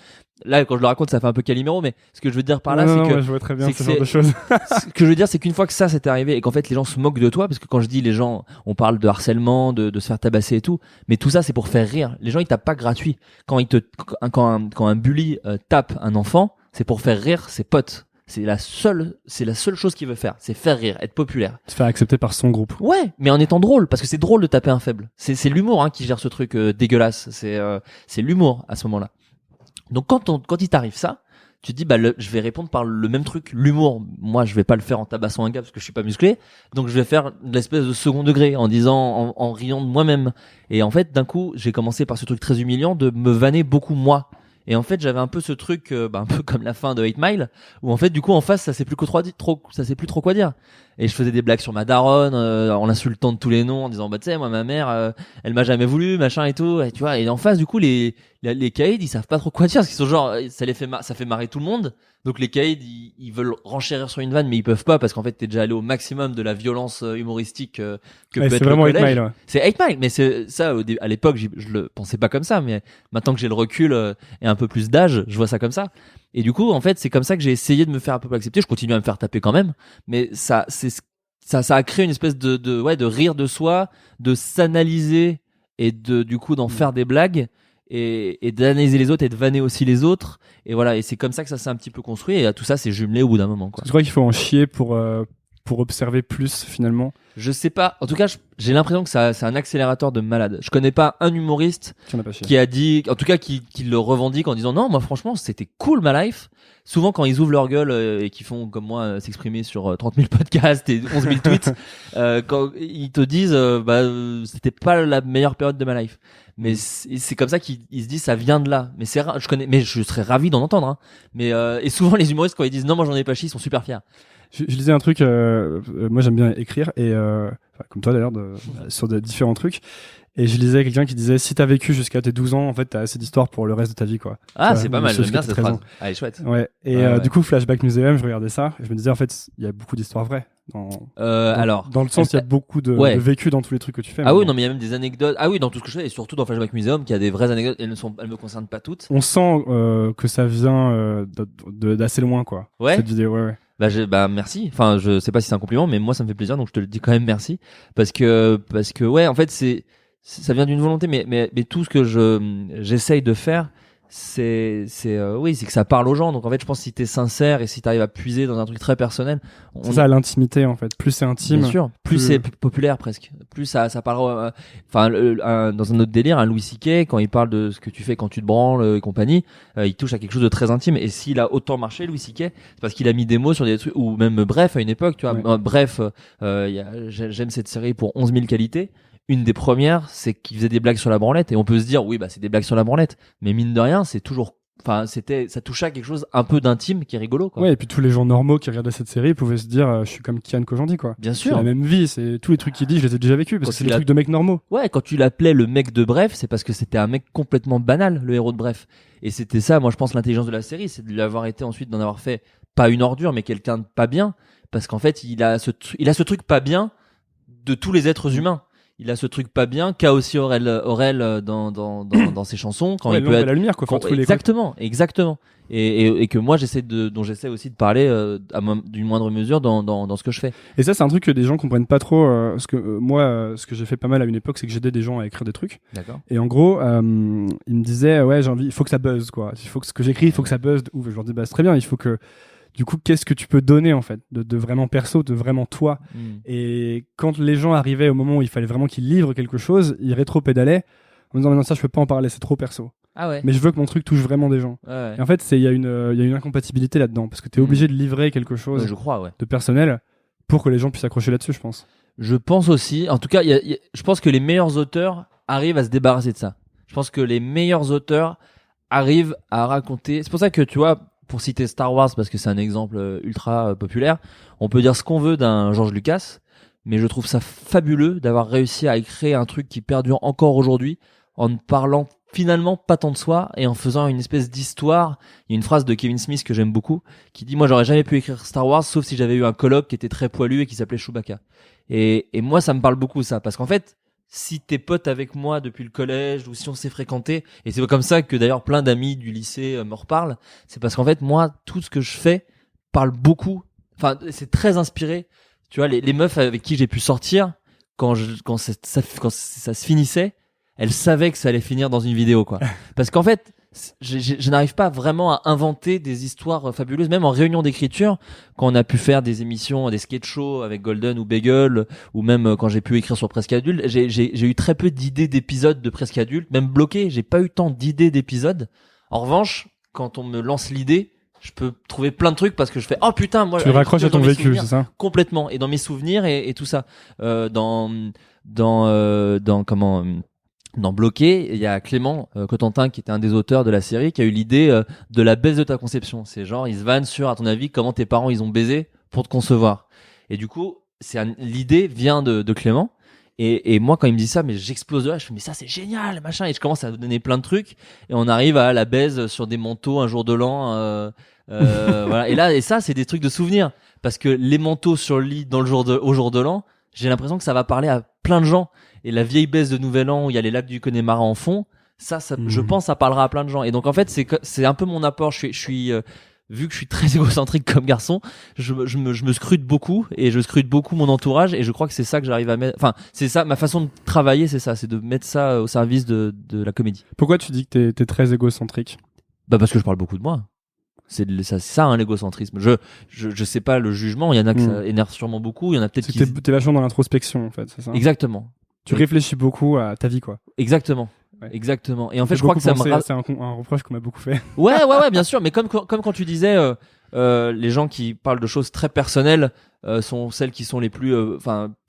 Là, quand je le raconte, ça fait un peu Calimero, mais ce que je veux dire par là, non, c'est que ouais, je vois très bien c'est ce que genre de choses. ce que je veux dire, c'est qu'une fois que ça s'est arrivé et qu'en fait les gens se moquent de toi, parce que quand je dis les gens, on parle de harcèlement, de se faire tabasser et tout, mais tout ça c'est pour faire rire. Les gens ils tapent pas gratuit. Quand un bully tape un enfant, c'est pour faire rire ses potes. C'est la seule chose qu'il veut faire, c'est faire rire, être populaire. Se faire accepter par son groupe. Ouais, mais en étant drôle, parce que c'est drôle de taper un faible. C'est l'humour qui gère ce truc dégueulasse. C'est l'humour à ce moment-là. Donc quand il t'arrive ça, tu te dis je vais répondre par le même truc, l'humour. Moi, je vais pas le faire en tabassant un gars parce que je suis pas musclé, donc je vais faire de l'espèce de second degré en disant, en riant de moi-même. Et en fait, d'un coup, j'ai commencé par ce truc très humiliant de me vanner beaucoup moi. Et en fait, j'avais un peu ce truc, un peu comme la fin de 8 Mile, où en fait, du coup, en face, ça sait plus trop quoi dire. Et je faisais des blagues sur ma daronne, en l'insultant de tous les noms, en disant, tu sais, moi, ma mère, elle m'a jamais voulu, machin et tout. Et tu vois, et en face, du coup, les caïds, ils savent pas trop quoi dire, parce qu'ils sont genre, ça fait marrer tout le monde. Donc les caïds, ils veulent renchérir sur une vanne, mais ils peuvent pas, parce qu'en fait, t'es déjà allé au maximum de la violence humoristique que peut être c'est vraiment le 8 collège. Mile, ouais. C'est 8 Mile, mais c'est ça, à l'époque, je le pensais pas comme ça, mais maintenant que j'ai le recul et un peu plus d'âge, je vois ça comme ça. Et du coup, en fait, c'est comme ça que j'ai essayé de me faire un peu plus accepter. Je continue à me faire taper quand même, mais ça a créé une espèce de rire de soi, de s'analyser et du coup d'en faire des blagues et d'analyser les autres et de vanner aussi les autres. Et voilà, et c'est comme ça que ça s'est un petit peu construit, et tout ça c'est jumelé au bout d'un moment, quoi. Je crois qu'il faut en chier pour observer plus finalement. Je sais pas, en tout cas j'ai l'impression que c'est un accélérateur de malade. Je connais pas un humoriste qui a dit, en tout cas qui le revendique en disant non, moi franchement c'était cool ma life. Souvent quand ils ouvrent leur gueule et qu'ils font comme moi s'exprimer sur 30 000 podcasts et 11 000 tweets, quand ils te disent c'était pas la meilleure période de ma life. Mais c'est comme ça qu'ils se disent ça vient de là. Mais mais je serais ravi d'en entendre, hein. Mais et souvent les humoristes quand ils disent non moi j'en ai pas chié, ils sont super fiers. Je lisais un truc, moi j'aime bien écrire, et comme toi d'ailleurs, sur des différents trucs. Et je lisais quelqu'un qui disait si t'as vécu jusqu'à tes 12 ans, en fait t'as assez d'histoires pour le reste de ta vie, quoi. Ah, c'est pas mal, j'aime bien cette phrase. Ah, elle est chouette. Ouais. Et du coup, Flashback Museum, je regardais ça, et je me disais en fait, il y a beaucoup d'histoires vraies. Alors, dans le sens, il y a beaucoup de vécu dans tous les trucs que tu fais. Ah oui, non, mais il y a même des anecdotes. Ah oui, dans tout ce que je fais, et surtout dans Flashback Museum, qu'il y a des vraies anecdotes. Elles me concernent pas toutes. On sent que ça vient d'assez loin, quoi. Ouais. Cette vidéo, ouais. Merci. Enfin, je sais pas si c'est un compliment, mais moi ça me fait plaisir, donc je te le dis quand même merci, parce que ouais, en fait ça vient d'une volonté, mais tout ce que j'essaye de faire, c'est que ça parle aux gens. Donc en fait, je pense que si t'es sincère et si t'arrives à puiser dans un truc très personnel, c'est ça l'intimité en fait. Plus c'est intime, bien sûr, plus c'est populaire presque. Plus ça parlera. Dans un autre délire, un Louis C.K. quand il parle de ce que tu fais quand tu te branles et compagnie, il touche à quelque chose de très intime. Et s'il a autant marché, Louis C.K., c'est parce qu'il a mis des mots sur des trucs, ou même Bref à une époque, tu vois. Ouais. Bref, j'aime cette série pour 11 000 qualités. Une des premières, c'est qu'il faisait des blagues sur la branlette, et on peut se dire oui, c'est des blagues sur la branlette, mais mine de rien, c'est toujours, ça touchait à quelque chose un peu d'intime qui est rigolo, quoi. Ouais, et puis tous les gens normaux qui regardaient cette série pouvaient se dire je suis comme Kian Kojandi, quoi. Bien sûr. C'est la même vie, c'est tous les trucs qu'il dit, je les ai déjà vécus parce que c'est des trucs de mecs normaux. Ouais, quand tu l'appelais le mec de Bref, c'est parce que c'était un mec complètement banal, le héros de Bref. Et c'était ça, moi je pense, l'intelligence de la série, c'est de l'avoir été ensuite, d'en avoir fait pas une ordure, mais quelqu'un de pas bien, parce qu'en fait, il a ce truc pas bien de tous les êtres humains. Il a ce truc pas bien qu'a aussi Aurel dans ses chansons quand il peut être la lumière, quoi. Exactement. Et que moi dont j'essaie aussi de parler d'une moindre mesure dans ce que je fais. Et ça c'est un truc que des gens comprennent pas trop, parce que moi ce que j'ai fait pas mal à une époque, c'est que j'aidais des gens à écrire des trucs. D'accord. Et en gros ils me disaient j'ai envie, il faut que ça buzz, quoi. Il faut que ce que j'écris, il faut que ça buzz de ouf. Je leur dis c'est très bien, il faut que du coup, qu'est-ce que tu peux donner en fait, de vraiment perso, de vraiment toi. Et quand les gens arrivaient au moment où il fallait vraiment qu'ils livrent quelque chose, ils rétro-pédalaient en me disant non, ça je peux pas en parler, c'est trop perso. Ah ouais. Mais je veux que mon truc touche vraiment des gens. Ouais. Et en fait, il y a une incompatibilité là-dedans, parce que t'es obligé de livrer quelque chose de personnel pour que les gens puissent accrocher là-dessus, je pense. Je pense aussi, en tout cas, je pense que les meilleurs auteurs arrivent à se débarrasser de ça. Je pense que les meilleurs auteurs arrivent à raconter. C'est pour ça que tu vois, pour citer Star Wars, parce que c'est un exemple ultra populaire, on peut dire ce qu'on veut d'un George Lucas, mais je trouve ça fabuleux d'avoir réussi à créer un truc qui perdure encore aujourd'hui en ne parlant finalement pas tant de soi et en faisant une espèce d'histoire. Il y a une phrase de Kevin Smith que j'aime beaucoup qui dit moi j'aurais jamais pu écrire Star Wars sauf si j'avais eu un coloc qui était très poilu et qui s'appelait Chewbacca. Et moi ça me parle beaucoup ça, parce qu'en fait si t'es pote avec moi depuis le collège ou si on s'est fréquenté, et c'est comme ça que d'ailleurs plein d'amis du lycée me reparlent, c'est parce qu'en fait moi tout ce que je fais parle beaucoup, enfin c'est très inspiré, tu vois, les meufs avec qui j'ai pu sortir quand ça se finissait, elles savaient que ça allait finir dans une vidéo, quoi. Parce qu'en fait je n'arrive pas vraiment à inventer des histoires fabuleuses, même en réunion d'écriture, quand on a pu faire des émissions, des sketch shows avec Golden ou Bagel, ou même quand j'ai pu écrire sur Presque Adulte, j'ai eu très peu d'idées d'épisodes de Presque Adulte, même bloqué, j'ai pas eu tant d'idées d'épisodes. En revanche, quand on me lance l'idée, je peux trouver plein de trucs parce que je fais, oh putain, moi, tu raccroches à ton vécu, c'est ça? Complètement. Et dans mes souvenirs et tout ça, dans Bloqué, il y a Clément Cotentin qui était un des auteurs de la série qui a eu l'idée de la baisse de ta conception. C'est genre ils se vannent sur, à ton avis, comment tes parents ils ont baisé pour te concevoir. Et du coup, l'idée vient de Clément. Et moi quand il me dit ça, mais j'explose de rire. Je fais mais ça c'est génial, machin. Et je commence à donner plein de trucs. Et on arrive à la baise sur des manteaux un jour de l'an. Voilà. Et ça c'est des trucs de souvenirs parce que les manteaux sur le lit au jour de l'an, j'ai l'impression que ça va parler à plein de gens. Et la vieille baisse de Nouvel An où il y a les lacs du Connemara en fond, ça je pense ça parlera à plein de gens. Et donc en fait c'est un peu mon apport. Je suis vu que je suis très égocentrique comme garçon, je me scrute beaucoup et je scrute beaucoup mon entourage et je crois que c'est ça que j'arrive à mettre. Enfin c'est ça ma façon de travailler, c'est de mettre ça au service de la comédie. Pourquoi tu dis que t'es très égocentrique? Bah parce que je parle beaucoup de moi. C'est ça hein, l'égocentrisme. Je sais pas le jugement. Il y en a que ça énerve sûrement beaucoup. Il y en a peut-être qui. T'es vachement dans l'introspection en fait, c'est ça? Exactement. Tu réfléchis beaucoup à ta vie, quoi. Exactement. Ouais. Exactement. Et en fait, je crois que ça c'est un reproche qu'on m'a beaucoup fait. Ouais, bien sûr. Mais comme quand tu disais, les gens qui parlent de choses très personnelles sont celles qui sont les plus,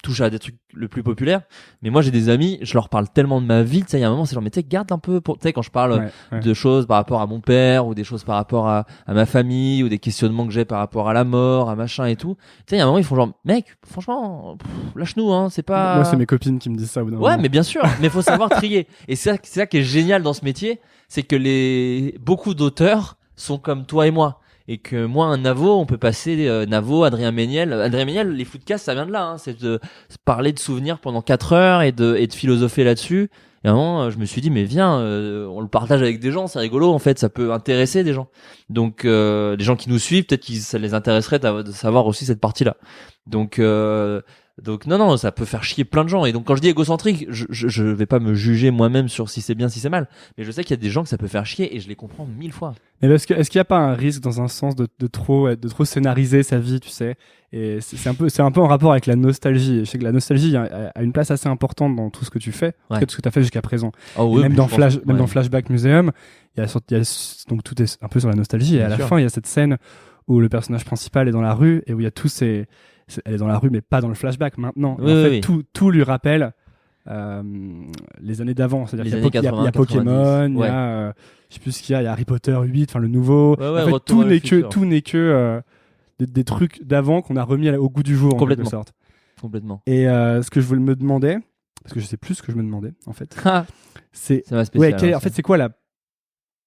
touchent à des trucs le plus populaires. Mais moi, j'ai des amis, je leur parle tellement de ma vie, tu sais, il y a un moment, c'est genre, mais tu sais, garde un peu tu sais, quand je parle de choses par rapport à mon père, ou des choses par rapport à ma famille, ou des questionnements que j'ai par rapport à la mort, à machin et tout. Tu sais, il y a un moment, ils font genre, mec, franchement, lâche-nous, hein, c'est pas. Moi, c'est mes copines qui me disent ça au bout d'un moment. Ouais, mais bien sûr, mais faut savoir trier. Et c'est ça qui est génial dans ce métier, c'est que beaucoup d'auteurs sont comme toi et moi. Et que moi, un Navo, on peut passer Navo, Adrien Méniel, les footcasts, ça vient de là, hein, c'est de parler de souvenirs pendant 4 heures et de philosopher là-dessus. Et à un moment, je me suis dit, mais viens, on le partage avec des gens, c'est rigolo, en fait, ça peut intéresser des gens. Donc, les gens qui nous suivent, peut-être que ça les intéresserait de savoir aussi cette partie-là. Donc non, ça peut faire chier plein de gens. Et donc quand je dis égocentrique, je vais pas me juger moi-même sur si c'est bien, si c'est mal. Mais je sais qu'il y a des gens que ça peut faire chier et je les comprends 1000 fois. Mais est-ce qu'il y a pas un risque dans un sens de trop scénariser sa vie, tu sais? Et c'est un peu en rapport avec la nostalgie. Je sais que la nostalgie a une place assez importante dans tout ce que tu fais, tout ce que tu as fait jusqu'à présent. Oh, oui, même dans Flashback Museum, donc tout est un peu sur la nostalgie. Et à la fin, il y a cette scène où le personnage principal est dans la rue et où il y a tous ces elle est dans la rue mais pas dans le flashback maintenant. Tout lui rappelle les années d'avant, c'est-à-dire qu'il y a Pokémon, il y a je sais plus ce qu'il y a Harry Potter 8, enfin le nouveau. En fait, tout n'est que des trucs d'avant qu'on a remis au goût du jour en quelque sorte. Complètement. Et ce que je voulais me demander, parce que je sais plus ce que je me demandais en fait, c'est en fait c'est quoi la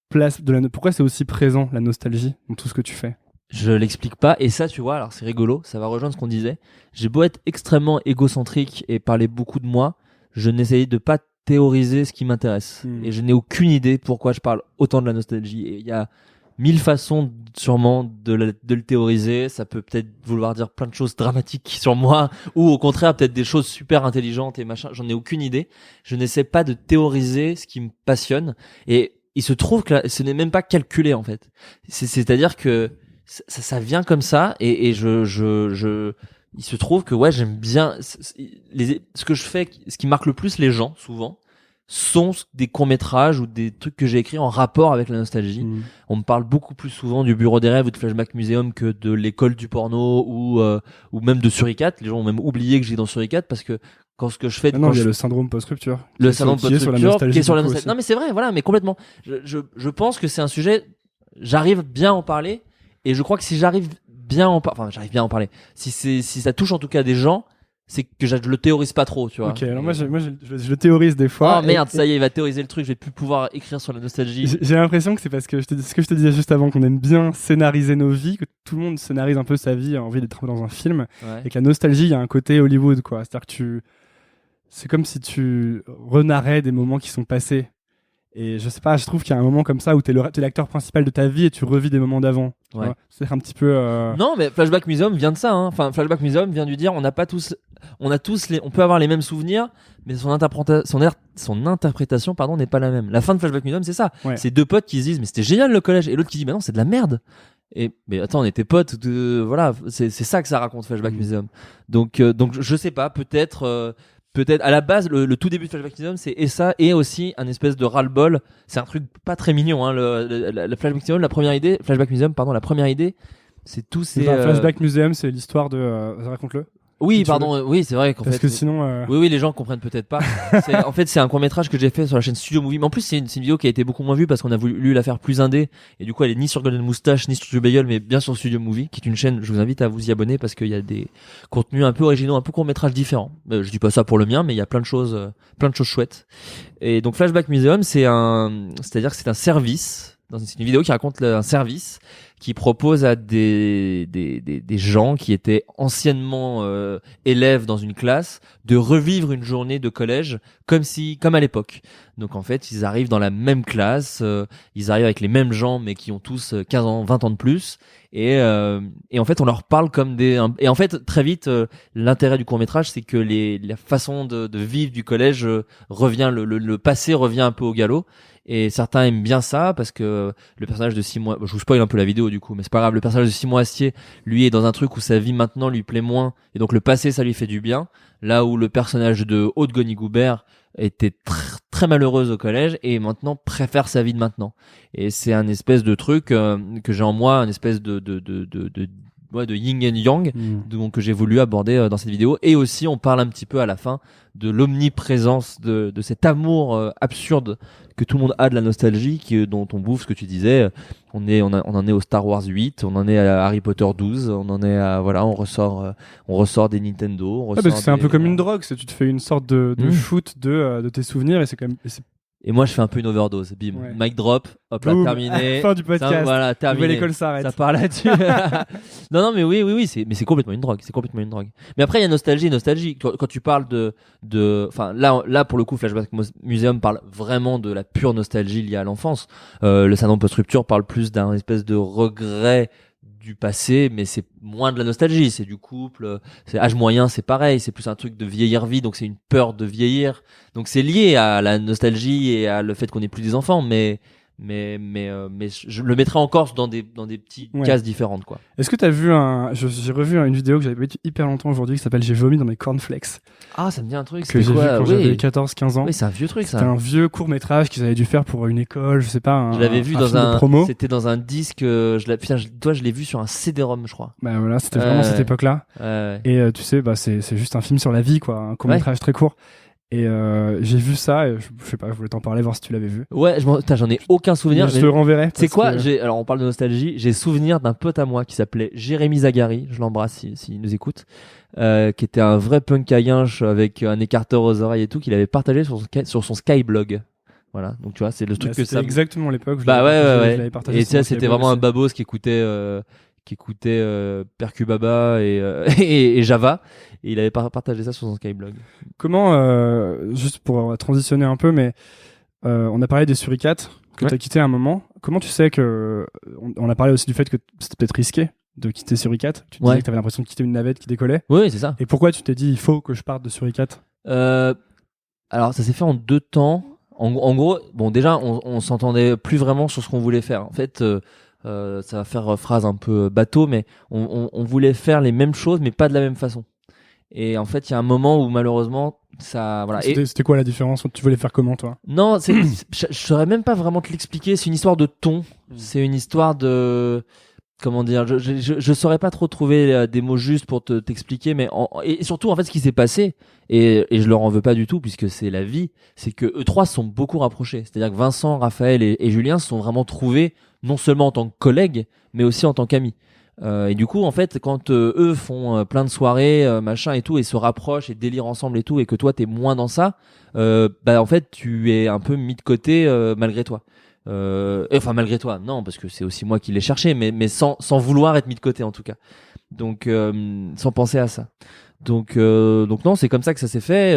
place de pourquoi c'est aussi présent la nostalgie dans tout ce que tu fais? Je l'explique pas, et ça tu vois, alors c'est rigolo, ça va rejoindre ce qu'on disait. J'ai beau être extrêmement égocentrique et parler beaucoup de moi, je n'essaye de pas théoriser ce qui m'intéresse. Et je n'ai aucune idée pourquoi je parle autant de la nostalgie. Et il y a 1000 façons sûrement de le théoriser. Ça peut peut-être vouloir dire plein de choses dramatiques sur moi, ou au contraire peut-être des choses super intelligentes et machin. J'en ai aucune idée. Je n'essaie pas de théoriser ce qui me passionne. Et il se trouve que ce n'est même pas calculé en fait. C'est-à-dire que ça vient comme ça et il se trouve que j'aime bien ce que je fais, ce qui marque le plus les gens souvent sont des courts-métrages ou des trucs que j'ai écrits en rapport avec la nostalgie. On me parle beaucoup plus souvent du Bureau des Rêves ou de Flashback Museum que de l'école du porno ou même de Suricat. Les gens ont même oublié que j'ai dans Suricat parce que quand ce que je fais il y a le syndrome post-rupture. Le syndrome post-rupture qui est sur la nostalgie. Non mais c'est vrai, voilà, mais complètement. Je pense que c'est un sujet, j'arrive bien à en parler. Et je crois que si j'arrive bien à en parler, si ça touche en tout cas des gens, c'est que je le théorise pas trop, tu vois. Ok, alors moi je le théorise des fois. Oh merde, ça y est, il va théoriser le truc, je vais plus pouvoir écrire sur la nostalgie. J'ai l'impression que c'est parce que ce que je te disais juste avant, qu'on aime bien scénariser nos vies, que tout le monde scénarise un peu sa vie, a envie d'être dans un film, et que la nostalgie, il y a un côté Hollywood, quoi. C'est-à-dire que c'est comme si tu renarrais des moments qui sont passés. Et je sais pas, je trouve qu'il y a un moment comme ça où t'es l'acteur principal de ta vie et tu revis des moments d'avant. Ouais. C'est un petit peu. Non, mais Flashback Museum vient de ça. Hein. Enfin, Flashback Museum vient du dire on peut avoir les mêmes souvenirs, mais son interprétation, pardon, n'est pas la même. La fin de Flashback Museum, c'est ça. Ouais. C'est deux potes qui se disent mais c'était génial le collège, et l'autre qui dit bah non, c'est de la merde. Mais attends, on était potes, voilà, c'est ça que ça raconte Flashback Museum. Donc je sais pas, peut-être à la base le tout début de Flashback Museum c'est ça et aussi un espèce de ras-le-bol. C'est un truc pas très mignon, hein, le Flashback Museum, la première idée, c'est tout ces Flashback Museum, c'est l'histoire de. Raconte-le. Oui, pardon, oui, c'est vrai qu'en Parce fait. que sinon. Oui, les gens comprennent peut-être pas. En fait, c'est un court-métrage que j'ai fait sur la chaîne Studio Movie. Mais en plus, c'est une vidéo qui a été beaucoup moins vue parce qu'on a voulu la faire plus indé. Et du coup, elle est ni sur Golden Moustache, ni sur Studio Bagel, mais bien sur Studio Movie, qui est une chaîne, je vous invite à vous y abonner parce qu'il y a des contenus un peu originaux, un peu court-métrages différents. Je dis pas ça pour le mien, mais il y a plein de choses chouettes. Et donc, Flashback Museum, c'est-à-dire que c'est un service. C'est une vidéo qui raconte un service qui propose à des gens qui étaient anciennement élèves dans une classe de revivre une journée de collège comme à l'époque. Donc en fait, ils arrivent dans la même classe, ils arrivent avec les mêmes gens mais qui ont tous 15 ans, 20 ans de plus et en fait, on leur parle comme et en fait, très vite l'intérêt du court-métrage, c'est que la façon de vivre du collège revient le passé revient un peu au galop. Et certains aiment bien ça parce que le personnage de Simon, je vous spoil un peu la vidéo du coup, mais c'est pas grave, le personnage de Simon Astier, lui, est dans un truc où sa vie maintenant lui plaît moins, et donc le passé ça lui fait du bien, là où le personnage de Aude Goni-Goubert était très malheureuse au collège et maintenant préfère sa vie de maintenant. Et c'est un espèce de truc que j'ai en moi, un espèce de yin and yang, donc que j'ai voulu aborder dans cette vidéo. Et aussi on parle un petit peu à la fin de l'omniprésence de cet amour absurde que tout le monde a de la nostalgie, dont on bouffe ce que tu disais. On en est au Star Wars 8, on en est à Harry Potter 12, on en est à on ressort des Nintendo. Parce que c'est un peu comme une drogue, tu te fais une sorte de shoot de tes souvenirs et c'est quand même. Et moi, je fais un peu une overdose. Bim, mic drop, hop là, terminé. Fin du podcast. Ça, voilà, terminé. Nouvelle école s'arrête. Ça part là-dessus. non, mais oui, c'est complètement une drogue. C'est complètement une drogue. Mais après, il y a nostalgie. Quand tu parles enfin, là, pour le coup, Flashback Museum parle vraiment de la pure nostalgie liée à l'enfance. Le salon post-rupture parle plus d'un espèce de regret du passé, mais c'est moins de la nostalgie, c'est du couple, c'est âge moyen, c'est pareil, c'est plus un truc de vieillir vie, donc c'est une peur de vieillir, donc c'est lié à la nostalgie et à le fait qu'on n'est plus des enfants, mais je le mettrais encore dans des petites cases différentes, quoi. Est-ce que t'as vu j'ai revu une vidéo que j'avais vue hyper longtemps aujourd'hui qui s'appelle J'ai vomi dans mes cornflakes. Ah, ça me dit un truc. Que j'ai vu quand j'avais 14-15 ans. Oui, c'est un vieux truc, ça. C'était un vieux court-métrage qu'ils avaient dû faire pour une école, je sais pas. Je l'avais vu dans un promo. C'était dans un disque, je l'ai vu sur un CD-ROM, je crois. Bah voilà, c'était vraiment cette époque-là. Et tu sais, c'est juste un film sur la vie, quoi. Un court-métrage très court. Et j'ai vu ça et je sais pas, je voulais t'en parler, voir si tu l'avais vu. Ouais, j'en ai aucun souvenir. Je te le renverrai. C'est quoi alors on parle de nostalgie, j'ai souvenir d'un pote à moi qui s'appelait Jérémy Zagari, je l'embrasse s'il nous écoute, qui était un vrai punk à yinche avec un écarteur aux oreilles et tout, qu'il avait partagé sur son Skyblog. Voilà, donc tu vois, c'est le truc que ça. C'était exactement l'époque. Je l'avais partagé. Et ça, c'était vraiment un babos qui écoutait Percubaba et Java, et il avait partagé ça sur son Skyblog. Comment, juste pour transitionner un peu, mais on a parlé des suricates que tu as quitté à un moment. Comment tu sais que on a parlé aussi du fait que c'était peut-être risqué de quitter Suricate. Tu disais que tu avais l'impression de quitter une navette qui décollait. Oui, c'est ça. Et pourquoi tu t'es dit il faut que je parte de Suricate? Alors ça s'est fait en 2 temps. En gros, bon déjà on s'entendait plus vraiment sur ce qu'on voulait faire. En fait, ça va faire phrase un peu bateau, mais on voulait faire les mêmes choses, mais pas de la même façon. Et en fait, il y a un moment où malheureusement, ça, voilà. C'était quoi la différence? Tu voulais faire comment, toi? Non, je saurais même pas vraiment te l'expliquer. C'est une histoire de ton. C'est une histoire de, comment dire, je saurais pas trop trouver des mots justes pour t'expliquer, mais et surtout en fait ce qui s'est passé, et je leur en veux pas du tout puisque c'est la vie, c'est que eux trois se sont beaucoup rapprochés. C'est-à-dire que Vincent, Raphaël et Julien se sont vraiment trouvés non seulement en tant que collègues, mais aussi en tant qu'amis. Et du coup en fait quand eux font plein de soirées machin et tout et se rapprochent et délirent ensemble et tout, et que toi t'es moins dans ça, bah en fait tu es un peu mis de côté malgré toi. Enfin malgré toi, non, parce que c'est aussi moi qui l'ai cherché, mais sans vouloir être mis de côté en tout cas. Donc sans penser à ça. Donc non, c'est comme ça que ça s'est fait.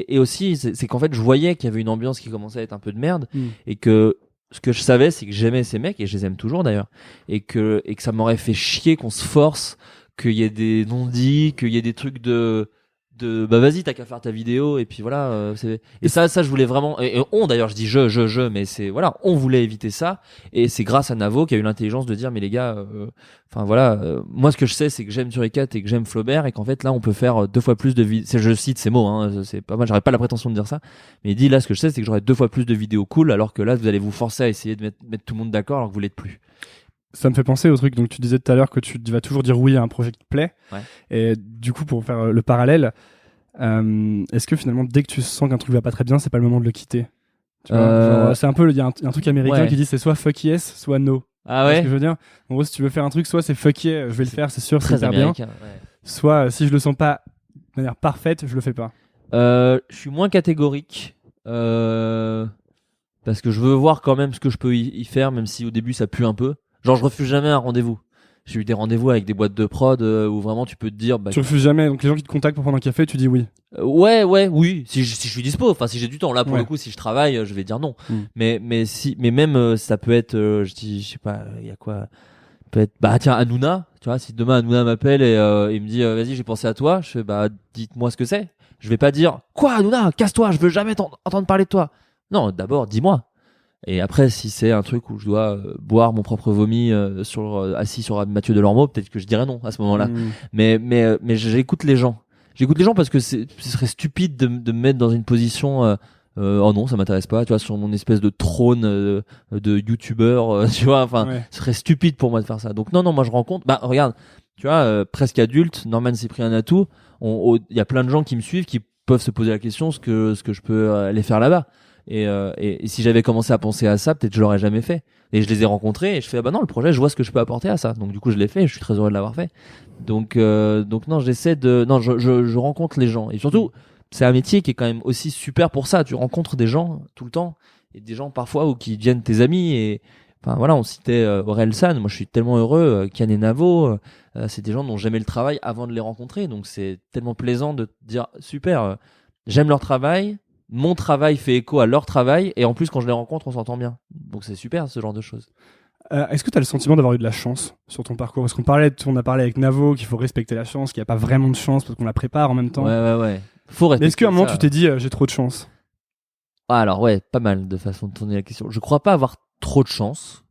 Et aussi, c'est qu'en fait, je voyais qu'il y avait une ambiance qui commençait à être un peu de merde, et que ce que je savais, c'est que j'aimais ces mecs, et je les aime toujours d'ailleurs, et que ça m'aurait fait chier qu'on se force, qu'il y ait des non-dits, qu'il y ait des trucs de bah vas-y, t'as qu'à faire ta vidéo, et puis voilà. Et ça je voulais vraiment. Et on, d'ailleurs, je dis mais c'est voilà, on voulait éviter ça, et c'est grâce à Navo qui a eu l'intelligence de dire mais les gars, enfin voilà, moi ce que je sais, c'est que j'aime Turicat et que j'aime Flaubert, et qu'en fait là on peut faire 2 fois plus de vidéos. Je cite ces mots, hein, c'est pas mal, j'aurais pas la prétention de dire ça, mais il dit là ce que je sais, c'est que j'aurais 2 fois plus de vidéos cool, alors que là vous allez vous forcer à essayer de mettre tout le monde d'accord alors que vous l'êtes plus. Ça me fait penser au truc, donc tu disais tout à l'heure que tu vas toujours dire oui à un projet qui te plaît. Ouais. Et du coup, pour faire le parallèle, est-ce que finalement, dès que tu sens qu'un truc va pas très bien, c'est pas le moment de le quitter? Tu vois, genre, c'est un peu, il y a un truc américain qui dit c'est soit fuck yes, soit no. Ah ouais. Ce que je veux dire, en gros, si tu veux faire un truc, soit c'est fuck yeah, je vais le faire, c'est sûr, c'est très bien. Ouais. Soit si je le sens pas de manière parfaite, je le fais pas. Je suis moins catégorique. Parce que je veux voir quand même ce que je peux y faire, même si au début ça pue un peu. Genre, je refuse jamais un rendez-vous. J'ai eu des rendez-vous avec des boîtes de prod où vraiment tu peux te dire. Tu refuses jamais, donc les gens qui te contactent pour prendre un café, tu dis oui. Oui. Si je suis dispo, enfin si j'ai du temps. Là pour le coup, si je travaille, je vais dire non. Mais même ça peut être, je sais pas, il y a quoi, peut être, bah tiens, Hanouna, tu vois, si demain Hanouna m'appelle et il me dit vas-y, j'ai pensé à toi, je fais bah dites-moi ce que c'est. Je vais pas dire quoi, Hanouna, casse-toi, je veux jamais entendre parler de toi. Non, d'abord dis-moi. Et après, si c'est un truc où je dois boire mon propre vomi assis sur Mathieu Delormeau, peut-être que je dirais non à ce moment-là. Mais j'écoute les gens. J'écoute les gens parce que ce serait stupide de me mettre dans une position oh non, ça m'intéresse pas, tu vois, sur mon espèce de trône de youtubeur, tu vois, enfin, ce serait stupide pour moi de faire ça. Donc non, moi je rencontre, bah regarde, tu vois, presque adulte, Norman Cyprien Natou, il y a plein de gens qui me suivent qui peuvent se poser la question ce que je peux aller faire là-bas. Et si j'avais commencé à penser à ça, peut-être que je l'aurais jamais fait. Et je les ai rencontrés et je fais bah non, le projet, je vois ce que je peux apporter à ça. Donc du coup, je l'ai fait et je suis très heureux de l'avoir fait. Donc non, je rencontre les gens, et surtout c'est un métier qui est quand même aussi super pour ça. Tu rencontres des gens tout le temps, et des gens parfois qui deviennent tes amis. Et enfin voilà, on citait Orelsan. Moi, je suis tellement heureux. Kian et Navo, c'est des gens dont j'aimais le travail avant de les rencontrer. Donc c'est tellement plaisant de te dire super, j'aime leur travail. Mon travail fait écho à leur travail, et en plus quand je les rencontre on s'entend bien, donc c'est super ce genre de choses. Est-ce que tu as le sentiment d'avoir eu de la chance sur ton parcours? Parce on a parlé avec Navo qu'il faut respecter la chance, qu'il n'y a pas vraiment de chance parce qu'on la prépare en même temps. Ouais. Faut respecter. Mais est-ce qu'à un moment tu t'es dit j'ai trop de chance? Alors ouais, pas mal de façon de tourner la question. Je crois pas avoir trop de chance.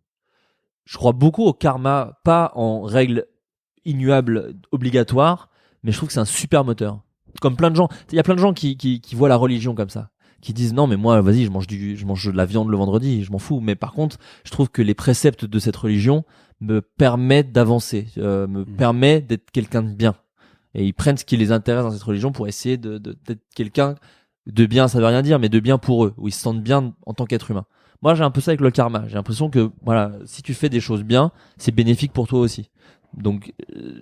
Je crois beaucoup au karma, pas en règle immuable obligatoire, mais je trouve que c'est un super moteur. Comme plein de gens, il y a plein de gens qui voient la religion comme ça, qui disent non mais moi vas-y, je mange de la viande le vendredi, je m'en fous. Mais par contre, je trouve que les préceptes de cette religion me permettent d'avancer, me permettent d'être quelqu'un de bien. Et ils prennent ce qui les intéresse dans cette religion pour essayer d'être quelqu'un de bien. Ça veut rien dire, mais de bien pour eux, où ils se sentent bien en tant qu'être humain. Moi, j'ai un peu ça avec le karma. J'ai l'impression que voilà, si tu fais des choses bien, c'est bénéfique pour toi aussi. Donc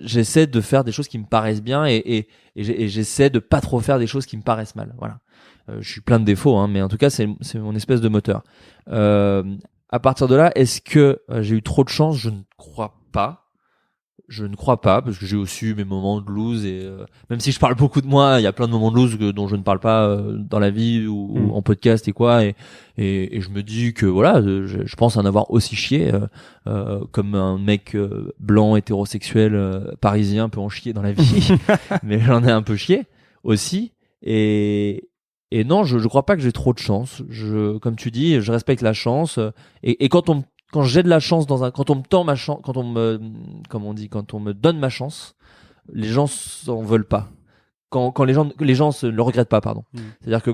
j'essaie de faire des choses qui me paraissent bien, et j'essaie de pas trop faire des choses qui me paraissent mal. Voilà. Je suis plein de défauts, hein, mais en tout cas c'est mon espèce de moteur. À partir de là, est-ce que j'ai eu trop de chance? Je ne crois pas. Parce que j'ai aussi eu mes moments de lose, et même si je parle beaucoup de moi, il y a plein de moments de lose dont je ne parle pas dans la vie ou en podcast et quoi, et je me dis que voilà, je pense en avoir aussi chié, comme un mec blanc hétérosexuel parisien peut en chier dans la vie, mais j'en ai un peu chié aussi, et non, je crois pas que j'ai trop de chance. Comme tu dis, je respecte la chance, et quand j'ai de la chance quand on me tend ma chance, quand on me donne ma chance, les gens s'en veulent pas. Quand les gens ne le regrettent pas, pardon. C'est-à-dire que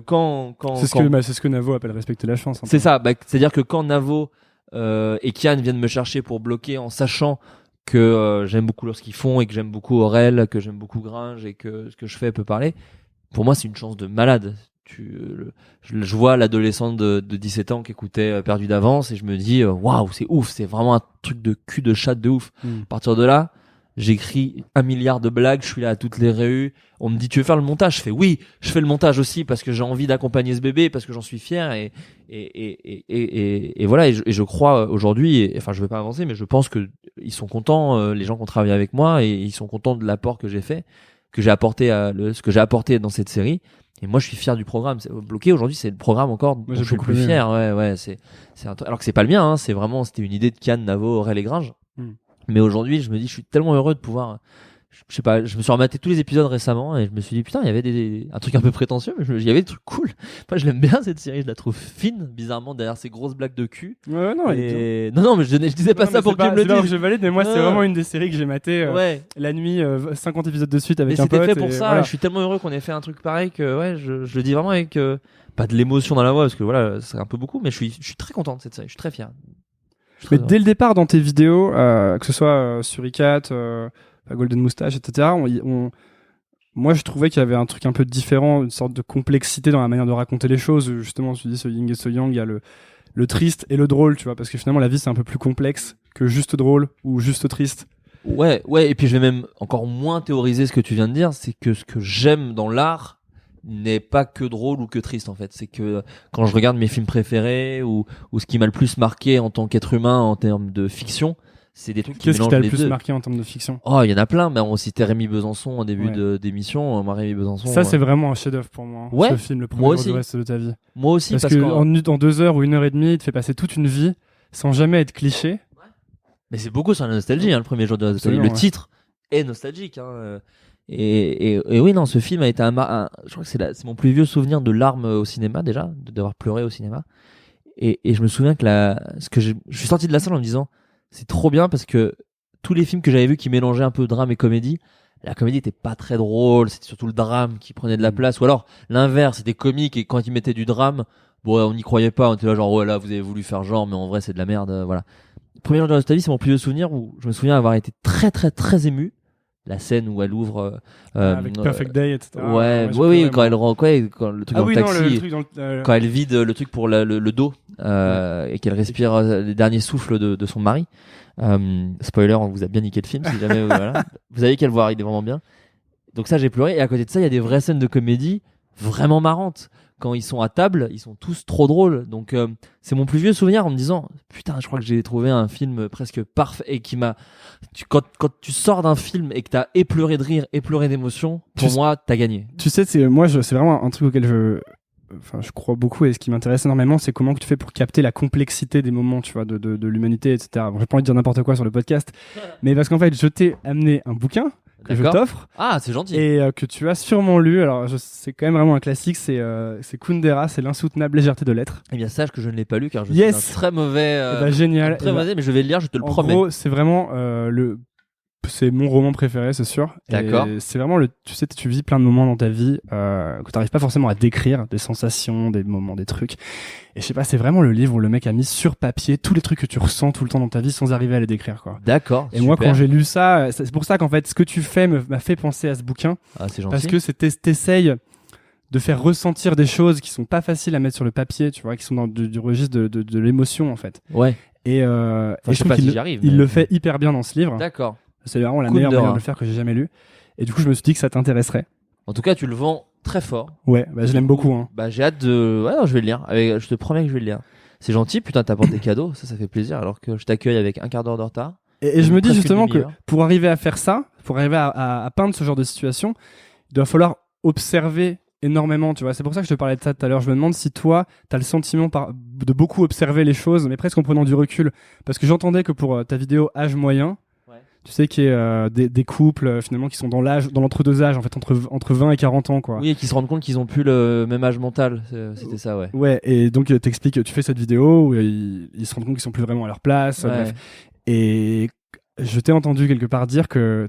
c'est ce que Navo appelle respecter la chance. C'est ça. C'est-à-dire que quand Navo et Kian viennent me chercher pour bloquer, en sachant que j'aime beaucoup ce qu'ils font, et que j'aime beaucoup Aurel, que j'aime beaucoup Gringe, et que ce que je fais peut parler, pour moi c'est une chance de malade. Je vois l'adolescente de 17 ans qui écoutait Perdu d'avance, et je me dis waouh, c'est ouf, c'est vraiment un truc de cul de chatte de ouf. À partir de là, j'écris 1 milliard de blagues, je suis là à toutes les réus, on me dit tu veux faire le montage, je fais oui, je fais le montage aussi parce que j'ai envie d'accompagner ce bébé, parce que j'en suis fier, et voilà, et je crois aujourd'hui, enfin je vais pas avancer, mais je pense que ils sont contents, les gens qui ont travaillé avec moi, et ils sont contents de l'apport que j'ai fait. que j'ai apporté ce que j'ai apporté dans cette série. Et moi, je suis fier du programme. Bloqué aujourd'hui, c'est le programme encore dont je suis le plus fier. Ouais, alors que c'est pas le mien, hein. C'était une idée de Kian, Navo, Aurel et Gringe. Mais aujourd'hui, je me dis, je suis tellement heureux de pouvoir, je sais pas, je me suis rematé tous les épisodes récemment et je me suis dit, putain, il y avait un truc un peu prétentieux, mais il y avait des trucs cool. Enfin, je l'aime bien cette série, je la trouve fine, bizarrement, derrière ces grosses blagues de cul. Ouais, non, non, mais je disais pas ça pour que tu me le dises. Je valide, mais moi, c'est vraiment une des séries que j'ai maté la nuit, 50 épisodes de suite avec un pote. Mais c'était fait pour ça, voilà. Je suis tellement heureux qu'on ait fait un truc pareil que, ouais, je le dis vraiment avec, pas de l'émotion dans la voix, parce que voilà, c'est un peu beaucoup, mais je suis très content de cette série, je suis très fier. Mais dès le départ dans tes vidéos, que ce soit sur iCat, Golden Moustache, etc., moi je trouvais qu'il y avait un truc un peu différent, une sorte de complexité dans la manière de raconter les choses. Justement, tu dis ce yin et ce yang, il y a le triste et le drôle, tu vois, parce que finalement la vie c'est un peu plus complexe que juste drôle ou juste triste. Ouais, et puis je vais même encore moins théoriser ce que tu viens de dire, c'est que ce que j'aime dans l'art n'est pas que drôle ou que triste en fait. C'est que quand je regarde mes films préférés ou ce qui m'a le plus marqué en tant qu'être humain en termes de fiction, c'est des trucs qui mélangent les deux. Qu'est-ce qui t'a le plus marqué en termes de fiction ? Oh, il y en a plein, mais on citait Rémi Besançon en début d'émission. Moi, Rémi Besançon. Ça, c'est vraiment un chef-d'œuvre pour moi. Ouais. Ce film, le premier jour du reste de ta vie. Moi aussi, parce que en 2 heures ou 1h30, il te fait passer toute une vie sans jamais être cliché. Mais c'est beaucoup sur la nostalgie, hein, le premier jour de reste de ta vie. Le titre est nostalgique, hein. Et oui, non, ce film a été je crois que c'est mon plus vieux souvenir de larmes au cinéma, déjà, d'avoir pleuré au cinéma. Et je me souviens que je suis sorti de la salle en me disant, c'est trop bien parce que tous les films que j'avais vus qui mélangeaient un peu drame et comédie, la comédie était pas très drôle, c'était surtout le drame qui prenait de la place, ou alors l'inverse, c'était comique et quand ils mettaient du drame, bon, on n'y croyait pas, on était là genre, ouais, là, vous avez voulu faire genre, mais en vrai, c'est de la merde, voilà. Premier jour de nostalgie, c'est mon plus vieux souvenir où je me souviens avoir été très, très, très ému. La scène où elle ouvre avec Perfect Day, etc. Oui, quand elle rentre, quand le truc dans le taxi, quand elle vide le truc pour le dos et qu'elle respire les derniers souffles de son mari. Spoiler, on vous a bien niqué le film. Si jamais voilà. Vous avez qu'à le voir, il est vraiment bien. Donc ça, j'ai pleuré. Et à côté de ça, il y a des vraies scènes de comédie vraiment marrantes. Quand ils sont à table, ils sont tous trop drôles. Donc c'est mon plus vieux souvenir en me disant, putain, je crois que j'ai trouvé un film presque parfait et qui m'a. Quand tu sors d'un film et que t'as pleuré de rire et pleuré d'émotion, pour moi, t'as gagné. Tu sais, c'est vraiment un truc auquel je crois beaucoup, et ce qui m'intéresse énormément, c'est comment que tu fais pour capter la complexité des moments, tu vois, de l'humanité, etc. Bon, j'ai pas envie de dire n'importe quoi sur le podcast, mais parce qu'en fait, je t'ai amené un bouquin que je t'offre. Ah, c'est gentil. Et que tu as sûrement lu. Alors, c'est quand même vraiment un classique. C'est Kundera, c'est l'insoutenable légèreté de l'être. Eh bien, sache que je ne l'ai pas lu car je suis un très mauvais. Génial. Très mauvais, mais je vais le lire, je te le promets. En gros, c'est vraiment c'est mon roman préféré, c'est sûr. D'accord. Et c'est vraiment tu sais, tu vis plein de moments dans ta vie que t'arrives pas forcément à décrire, des sensations, des moments, des trucs. Et je sais pas, c'est vraiment le livre où le mec a mis sur papier tous les trucs que tu ressens tout le temps dans ta vie sans arriver à les décrire, quoi. D'accord. Et super. Moi, quand j'ai lu ça, c'est pour ça qu'en fait, ce que tu fais m'a fait penser à ce bouquin. Ah, c'est gentil. Parce que t'essayes de faire ressentir des choses qui sont pas faciles à mettre sur le papier, tu vois, qui sont dans du registre de l'émotion, en fait. Ouais. Et je trouve qu'il le fait hyper bien dans ce livre. D'accord. C'est vraiment la meilleure manière de le faire que j'ai jamais lu. Et du coup, je me suis dit que ça t'intéresserait. En tout cas, tu le vends très fort. Ouais, je l'aime beaucoup. Hein. J'ai hâte de. Ouais, non, je vais le lire. Je te promets que je vais le lire. C'est gentil, putain, t'apportes des cadeaux, ça fait plaisir. Alors que je t'accueille avec un quart d'heure de retard. Et je me dis justement que pour arriver à faire ça, pour arriver à peindre ce genre de situation, il doit falloir observer énormément, tu vois. C'est pour ça que je te parlais de ça tout à l'heure. Je me demande si toi, t'as le sentiment de beaucoup observer les choses, mais presque en prenant du recul. Parce que j'entendais que pour ta vidéo âge moyen, tu sais qu'il y a des couples finalement qui sont dans l'entre-deux âges, en fait, entre 20 et 40 ans, quoi. Oui, et qui se rendent compte qu'ils ont plus le même âge mental. C'était ça, ouais. Ouais, et donc tu fais cette vidéo où ils se rendent compte qu'ils sont plus vraiment à leur place. Ouais. Bref. Et je t'ai entendu quelque part dire que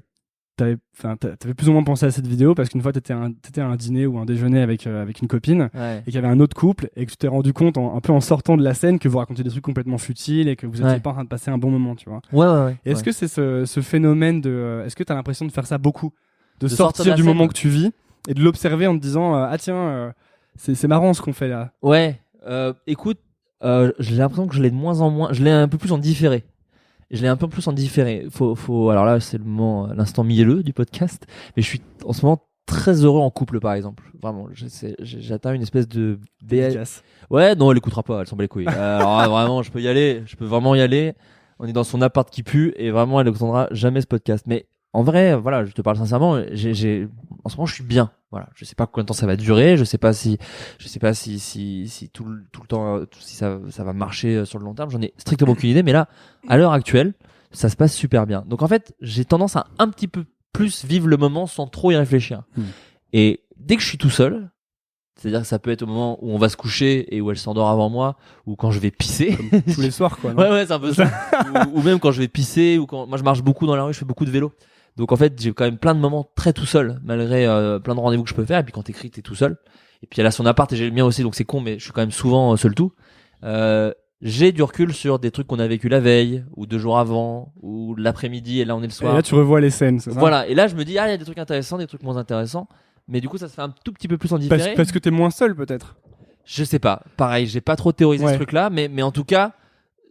t'avais plus ou moins pensé à cette vidéo parce qu'une fois t'étais à un dîner ou un déjeuner avec une copine, et qu'il y avait un autre couple et que tu t'es rendu compte un peu en sortant de la scène que vous racontiez des trucs complètement futiles et que vous étiez pas en train de passer un bon moment, tu vois. Ouais. Et est-ce que c'est ce phénomène est-ce que t'as l'impression de faire ça beaucoup, de sortir du moment que tu vis et de l'observer en te disant c'est marrant ce qu'on fait là. Ouais. Écoute, j'ai l'impression que je l'ai de moins en moins, je l'ai un peu plus en différé. Je l'ai un peu plus en différé. Alors là, c'est l'instant mielleux du podcast. Mais je suis en ce moment très heureux en couple, par exemple. Vraiment, j'atteins une espèce de Ouais, non, elle écoutera pas, elle s'en bat les couilles. Alors vraiment, je peux vraiment y aller. On est dans son appart qui pue et vraiment, elle n'entendra jamais ce podcast. Mais en vrai, voilà, je te parle sincèrement, en ce moment, je suis bien. Voilà, je sais pas combien de temps ça va durer, je sais pas si tout le temps, si ça va marcher sur le long terme. J'en ai strictement aucune idée, mais là, à l'heure actuelle, ça se passe super bien. Donc en fait, j'ai tendance à un petit peu plus vivre le moment sans trop y réfléchir. Et dès que je suis tout seul, c'est-à-dire que ça peut être au moment où on va se coucher et où elle s'endort avant moi, ou quand je vais pisser. Comme tous les soirs, quoi. Non Ouais, c'est un peu ça. ou même quand je vais pisser, ou quand moi je marche beaucoup dans la rue, je fais beaucoup de vélo. Donc en fait, j'ai quand même plein de moments très tout seul, malgré plein de rendez-vous que je peux faire. Et puis quand t'écris, t'es tout seul. Et puis elle a son appart et j'ai le mien aussi, donc c'est con, mais je suis quand même souvent seul tout. J'ai du recul sur des trucs qu'on a vécu la veille, ou 2 jours avant, ou l'après-midi, et là on est le soir. Et là, tu revois les scènes, c'est ça? Voilà. Et là, je me dis, il y a des trucs intéressants, des trucs moins intéressants. Mais du coup, ça se fait un tout petit peu plus en différé. Parce que t'es moins seul, peut-être. Je sais pas. Pareil, j'ai pas trop théorisé ce truc-là, mais en tout cas,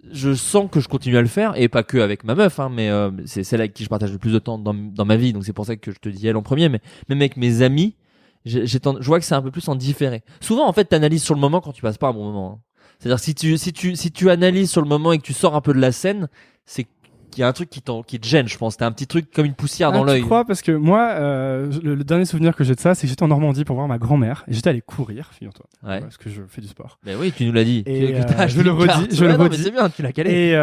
je sens que je continue à le faire, et pas que avec ma meuf, hein, mais c'est celle avec qui je partage le plus de temps dans ma vie, donc c'est pour ça que je te dis elle en premier. Mais même avec mes amis, je vois que c'est un peu plus en différé. Souvent, en fait, t'analyses sur le moment quand tu passes pas un bon moment. Hein. C'est-à-dire si tu analyses sur le moment et que tu sors un peu de la scène, c'est qu'il y a un truc qui te gêne, je pense. T'as un petit truc comme une poussière dans l'œil. Je crois, parce que moi, le dernier souvenir que j'ai de ça, c'est que j'étais en Normandie pour voir ma grand-mère et j'étais allé courir, figure-toi. Ouais. Parce que je fais du sport. Mais oui, tu nous l'as dit. Et je le redis. Mais c'est bien, tu l'as calé.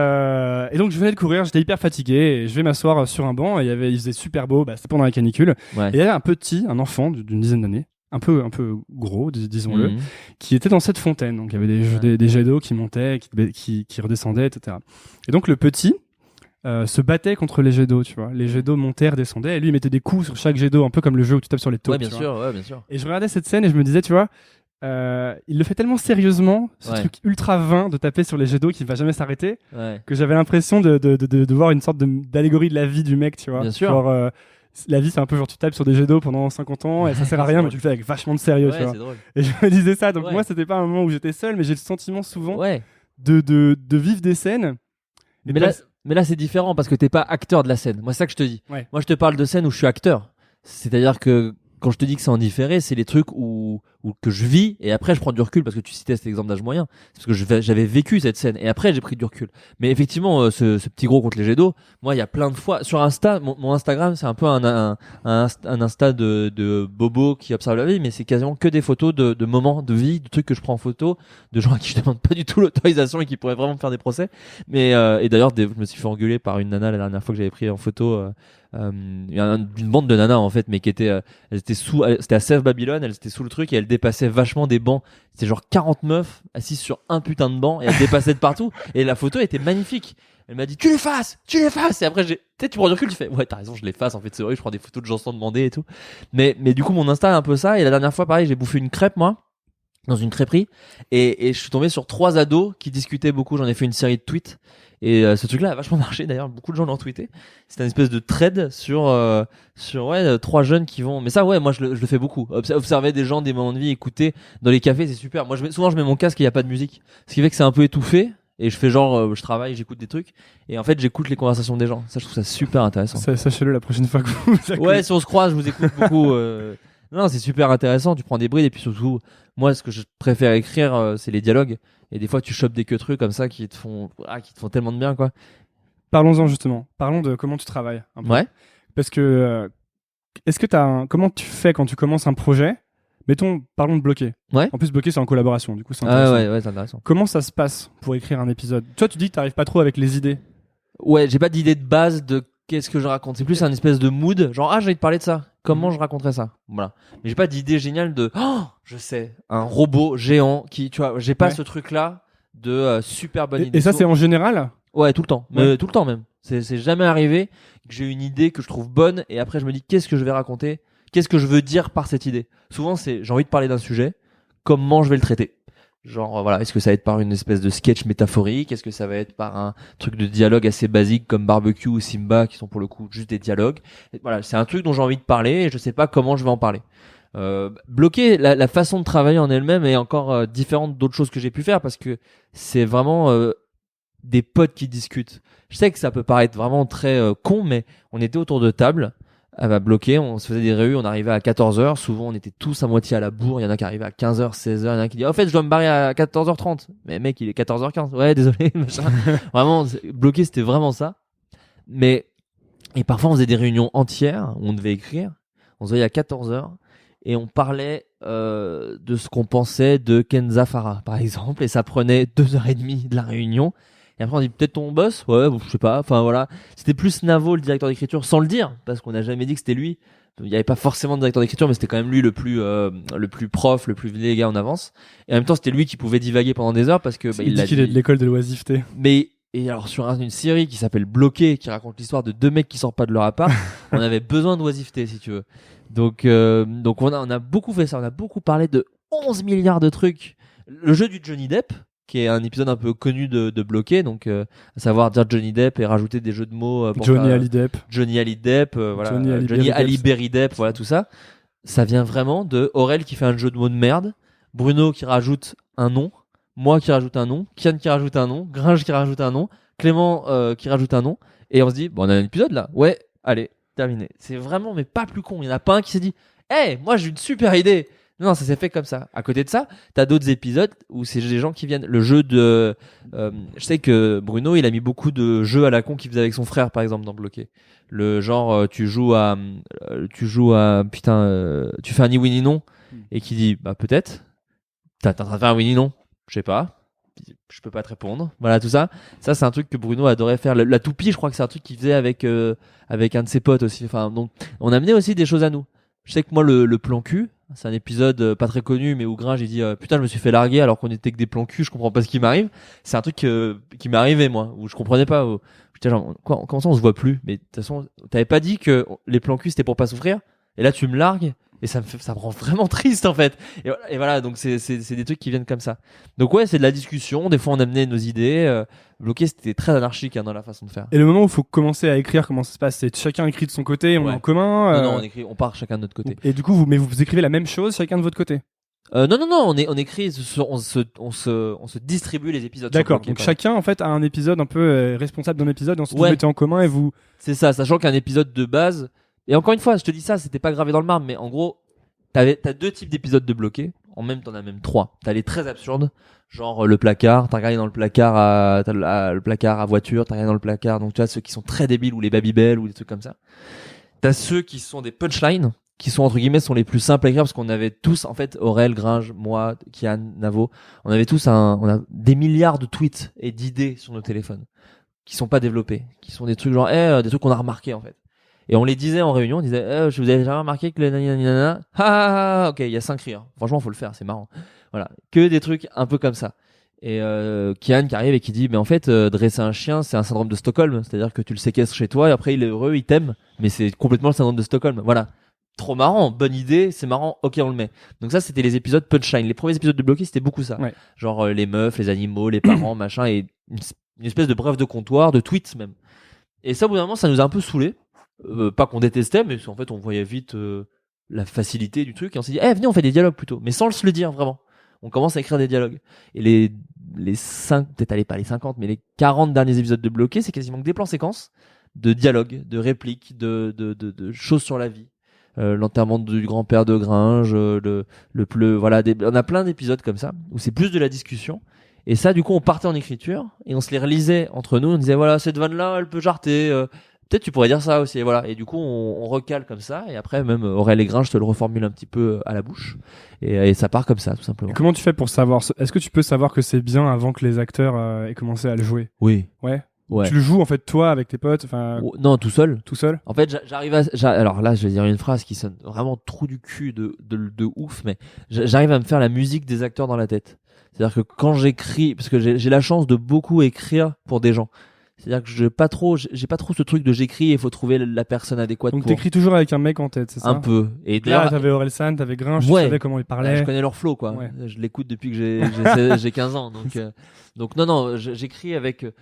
Et donc je venais de courir, j'étais hyper fatigué et je vais m'asseoir sur un banc et il faisait super beau, c'était pendant la canicule. Ouais. Et il y avait un enfant d'une dizaine d'années, un peu gros, disons-le, qui était dans cette fontaine. Donc il y avait des jets d'eau qui montaient, qui redescendaient, etc. Et donc le petit se battait contre les jets d'eau, tu vois. Les jets d'eau montaient, redescendaient, et lui il mettait des coups sur chaque jet d'eau, un peu comme le jeu où tu tapes sur les taupes. Ouais, bien sûr. Et je regardais cette scène et je me disais, tu vois, il le fait tellement sérieusement, ce truc ultra vain de taper sur les jets d'eau qui ne va jamais s'arrêter, que j'avais l'impression de voir une sorte d'allégorie de la vie du mec, tu vois. Bien sûr. Genre, la vie, c'est un peu genre tu tapes sur des jets d'eau pendant 50 ans et ça sert à rien, mais tu le fais avec vachement de sérieux, tu vois. C'est drôle. Et je me disais ça, donc moi, c'était pas un moment où j'étais seul, mais j'ai le sentiment souvent de vivre des scènes. Mais là, c'est différent parce que t'es pas acteur de la scène. Moi, c'est ça que je te dis. Ouais. Moi, je te parle de scène où je suis acteur. C'est-à-dire que quand je te dis que c'est en différé, c'est les trucs où que je vis et après je prends du recul parce que tu citais cet exemple d'âge moyen. C'est parce que j'avais vécu cette scène et après j'ai pris du recul. Mais effectivement, ce petit gros contre les jets d'eau, moi, il y a plein de fois sur Insta, mon Instagram, c'est un peu un Insta de bobo qui observe la vie, mais c'est quasiment que des photos de moments de vie, de trucs que je prends en photo, de gens à qui je demande pas du tout l'autorisation et qui pourraient vraiment me faire des procès. Mais et d'ailleurs, je me suis fait engueuler par une nana la dernière fois que j'avais pris en photo. Une bande de nanas en fait, mais qui était c'était à Sèvres Babylone, elle était sous le truc et elle dépassait vachement des bancs. C'était genre 40 meufs assises sur un putain de banc et elle dépassait de partout et la photo était magnifique. Elle m'a dit tu l'effaces et après tu prends du recul, tu fais ouais t'as raison, je l'efface en fait, c'est vrai, je prends des photos de gens sans demander et tout. Mais du coup mon Insta est un peu ça. Et la dernière fois pareil, j'ai bouffé une crêpe moi dans une crêperie et je suis tombé sur 3 ados qui discutaient beaucoup. J'en ai fait une série de tweets et ce truc-là a vachement marché d'ailleurs, beaucoup de gens l'ont tweeté. C'est une espèce de thread sur 3 jeunes qui vont. Mais ça moi je le fais beaucoup. Observer des gens, des moments de vie, écouter dans les cafés, c'est super. Moi souvent je mets mon casque et il y a pas de musique, ce qui fait que c'est un peu étouffé. Et je fais genre, je travaille, j'écoute des trucs. Et en fait, j'écoute les conversations des gens. Ça, je trouve ça super intéressant. Sachez-le la prochaine fois que vous Ouais, si on se croise, je vous écoute beaucoup. Non, c'est super intéressant. Tu prends des brides et puis surtout, moi, ce que je préfère écrire, c'est les dialogues. Et des fois, tu chopes des queues comme ça qui te font tellement de bien, quoi. Parlons-en justement. Parlons de comment tu travailles. Un peu. Ouais. Parce que, est-ce que comment tu fais quand tu commences un projet? Parlons de Bloqué. Ouais. En plus, Bloqué, c'est en collaboration. Du coup, c'est intéressant. Ouais, c'est intéressant. Comment ça se passe pour écrire un épisode? Toi, tu dis que t'arrives pas trop avec les idées. Ouais, j'ai pas d'idée de base de qu'est-ce que je raconte. C'est plus un espèce de mood. Genre, j'ai envie de parler de ça. Comment je raconterais ça? Voilà. Mais j'ai pas d'idée géniale de, je sais, un robot géant qui, tu vois, j'ai pas ce truc-là de super bonne idée. Et ça, c'est en général? Ouais, tout le temps. Mais tout le temps même. C'est jamais arrivé que j'ai une idée que je trouve bonne et après je me dis qu'est-ce que je vais raconter? Qu'est-ce que je veux dire par cette idée? Souvent, j'ai envie de parler d'un sujet. Comment je vais le traiter? Genre, voilà, est-ce que ça va être par une espèce de sketch métaphorique? Est-ce que ça va être par un truc de dialogue assez basique comme Barbecue ou Simba, qui sont pour le coup juste des dialogues? Et voilà, c'est un truc dont j'ai envie de parler et je sais pas comment je vais en parler. Bloqué, la façon de travailler en elle-même est encore différente d'autres choses que j'ai pu faire parce que c'est vraiment des potes qui discutent. Je sais que ça peut paraître vraiment très con, mais on était autour de table. Elle va bloquer, on se faisait des réunions, on arrivait à 14h, souvent on était tous à moitié à la bourre, il y en a qui arrivaient à 15h, 16h, il y en a qui disent, en fait je dois me barrer à 14h30, mais mec il est 14h15, ouais désolé, machin. Vraiment, bloqué c'était vraiment ça, mais Et parfois, on faisait des réunions entières où on devait écrire. On se voyait à 14h et on parlait de ce qu'on pensait de Kenza Farah, par exemple. Et ça prenait 2h30 de la réunion. Et après, on dit peut-être ton boss. Ouais, bon, je sais pas. Enfin voilà, c'était plus Navo, le directeur d'écriture, sans le dire, parce qu'on n'a jamais dit que c'était lui. Il n'y avait pas forcément de directeur d'écriture, mais c'était quand même lui le plus prof, le plus les gars en avance. Et en même temps, c'était lui qui pouvait divaguer pendant des heures parce que il dit qu'il est de l'école de l'oisiveté. Mais et alors sur une série qui s'appelle Bloqué, qui raconte l'histoire de deux mecs qui sortent pas de leur appart, on avait besoin d'oisiveté, si tu veux. Donc on a beaucoup fait ça. On a beaucoup parlé de 11 milliards de trucs. Le jeu du Johnny Depp, qui est un épisode un peu connu de Bloqué, donc à savoir dire Johnny Depp et rajouter des jeux de mots pour Johnny Ali Depp, voilà, Johnny Ali Berry Depp, voilà tout ça. Ça vient vraiment de Aurel qui fait un jeu de mots de merde, Bruno qui rajoute un nom, moi qui rajoute un nom, Kian qui rajoute un nom, Gringe qui rajoute un nom, Clément qui rajoute un nom, et on se dit bon, on a un épisode là, ouais, allez, terminé. C'est vraiment mais pas plus con. Il y en a pas un qui s'est dit hey, moi j'ai une super idée. Non, ça s'est fait comme ça. À côté de ça, t'as d'autres épisodes où c'est des gens qui viennent. Le jeu de, je sais que Bruno, il a mis beaucoup de jeux à la con qu'il faisait avec son frère, par exemple, dans Bloqué. Le genre, tu joues à, tu fais un ni oui ni non, et qui dit, bah peut-être. T'es en train de faire un oui ni non, je sais pas. Je peux pas te répondre. Voilà, tout ça. Ça, c'est un truc que Bruno adorait faire. La toupie, je crois que c'est un truc qu'il faisait avec un de ses potes aussi. Enfin, donc, on amenait aussi des choses à nous. Je sais que moi, le plan cul, c'est un épisode pas très connu, mais où Gringe, j'ai dit putain, je me suis fait larguer alors qu'on était que des plans cul, je comprends pas ce qui m'arrive. C'est un truc qui m'est arrivé, moi, où je comprenais pas. J'étais genre, quoi, comment ça on se voit plus? Mais de toute façon, t'avais pas dit que les plans cul c'était pour pas souffrir? Et là, tu me largues? Et ça me rend vraiment triste, en fait. Et voilà, donc c'est des trucs qui viennent comme ça. Donc ouais, c'est de la discussion. Des fois, on amenait nos idées. Bloqué, c'était très anarchique dans la façon de faire. Et le moment où il faut commencer à écrire, comment ça se passe? C'est chacun écrit de son côté, on est en commun. Non, on part chacun de notre côté. Et du coup, vous écrivez la même chose chacun de votre côté? Non, on écrit, on se distribue les épisodes. D'accord. Donc chacun en fait a un épisode un peu responsable d'un épisode, et ensuite vous mettez en commun et vous. C'est ça, sachant qu'un épisode de base. Et encore une fois, je te dis ça, c'était pas gravé dans le marbre, mais en gros, t'as deux types d'épisodes de Bloqué. En même, t'en as même trois. T'as les très absurdes, genre le placard. T'as regardé dans le placard le placard à voiture. T'as regardé dans le placard. Donc tu vois ceux qui sont très débiles ou les Babybel ou des trucs comme ça. T'as ceux qui sont des punchlines, qui sont entre guillemets sont les plus simples à écrire parce qu'on avait tous en fait Aurel, Gringe, moi, Kian, Navo, on avait tous on a des milliards de tweets et d'idées sur nos téléphones qui sont pas développés, qui sont des trucs genre des trucs qu'on a remarqués en fait. Et on les disait en réunion, on disait je vous avais jamais remarqué que le nanana ok, il y a 5 rires. Franchement, faut le faire, c'est marrant. Voilà, que des trucs un peu comme ça. Et Kian qui arrive et qui dit mais en fait dresser un chien c'est un syndrome de Stockholm, c'est-à-dire que tu le séquestres chez toi et après il est heureux, il t'aime, mais c'est complètement le syndrome de Stockholm. Voilà. Trop marrant, bonne idée, c'est marrant, ok on le met. Donc ça c'était les épisodes punchline. Les premiers épisodes de Bloqué c'était beaucoup ça. Ouais. Genre les meufs, les animaux, les parents, machin, et une espèce de bref de comptoir, de tweets même. Et ça au bout d'un moment ça nous a un peu saoulés. Pas qu'on détestait, mais en fait on voyait vite la facilité du truc et on s'est dit venez on fait des dialogues plutôt, mais sans se le dire vraiment. On commence à écrire des dialogues. Et les 5, peut-être allez pas les 50, mais les 40 derniers épisodes de Bloqué, c'est quasiment que des plans séquences de dialogues, de répliques, de choses sur la vie. L'enterrement du grand-père de Gringe, voilà, on a plein d'épisodes comme ça où c'est plus de la discussion. Et ça, du coup, on partait en écriture et on se les relisait entre nous. On disait voilà, cette vanne-là, elle peut jarter. Peut-être tu pourrais dire ça aussi. Et voilà. Et du coup, on recale comme ça. Et après, même Aurel et Gringe te le reformule un petit peu à la bouche. Et ça part comme ça, tout simplement. Et comment tu fais pour savoir? Est-ce que tu peux savoir que c'est bien avant que les acteurs aient commencé à le jouer? Oui. Ouais. Tu le joues en fait toi avec tes potes, non, tout seul. Tout seul. En fait, alors là, je vais dire une phrase qui sonne vraiment trou du cul de ouf, mais j'arrive à me faire la musique des acteurs dans la tête. C'est-à-dire que quand j'écris, parce que j'ai la chance de beaucoup écrire pour des gens. C'est-à-dire que j'ai pas trop ce truc de j'écris et il faut trouver la personne adéquate. Donc t'écris toujours avec un mec en tête, c'est ça? Un peu. Et là, t'avais Orelsan, t'avais Gringe, tu savais comment il parlait. Je connais leur flow, quoi. Ouais. Je l'écoute depuis que j'ai 15 ans. Donc non, j'écris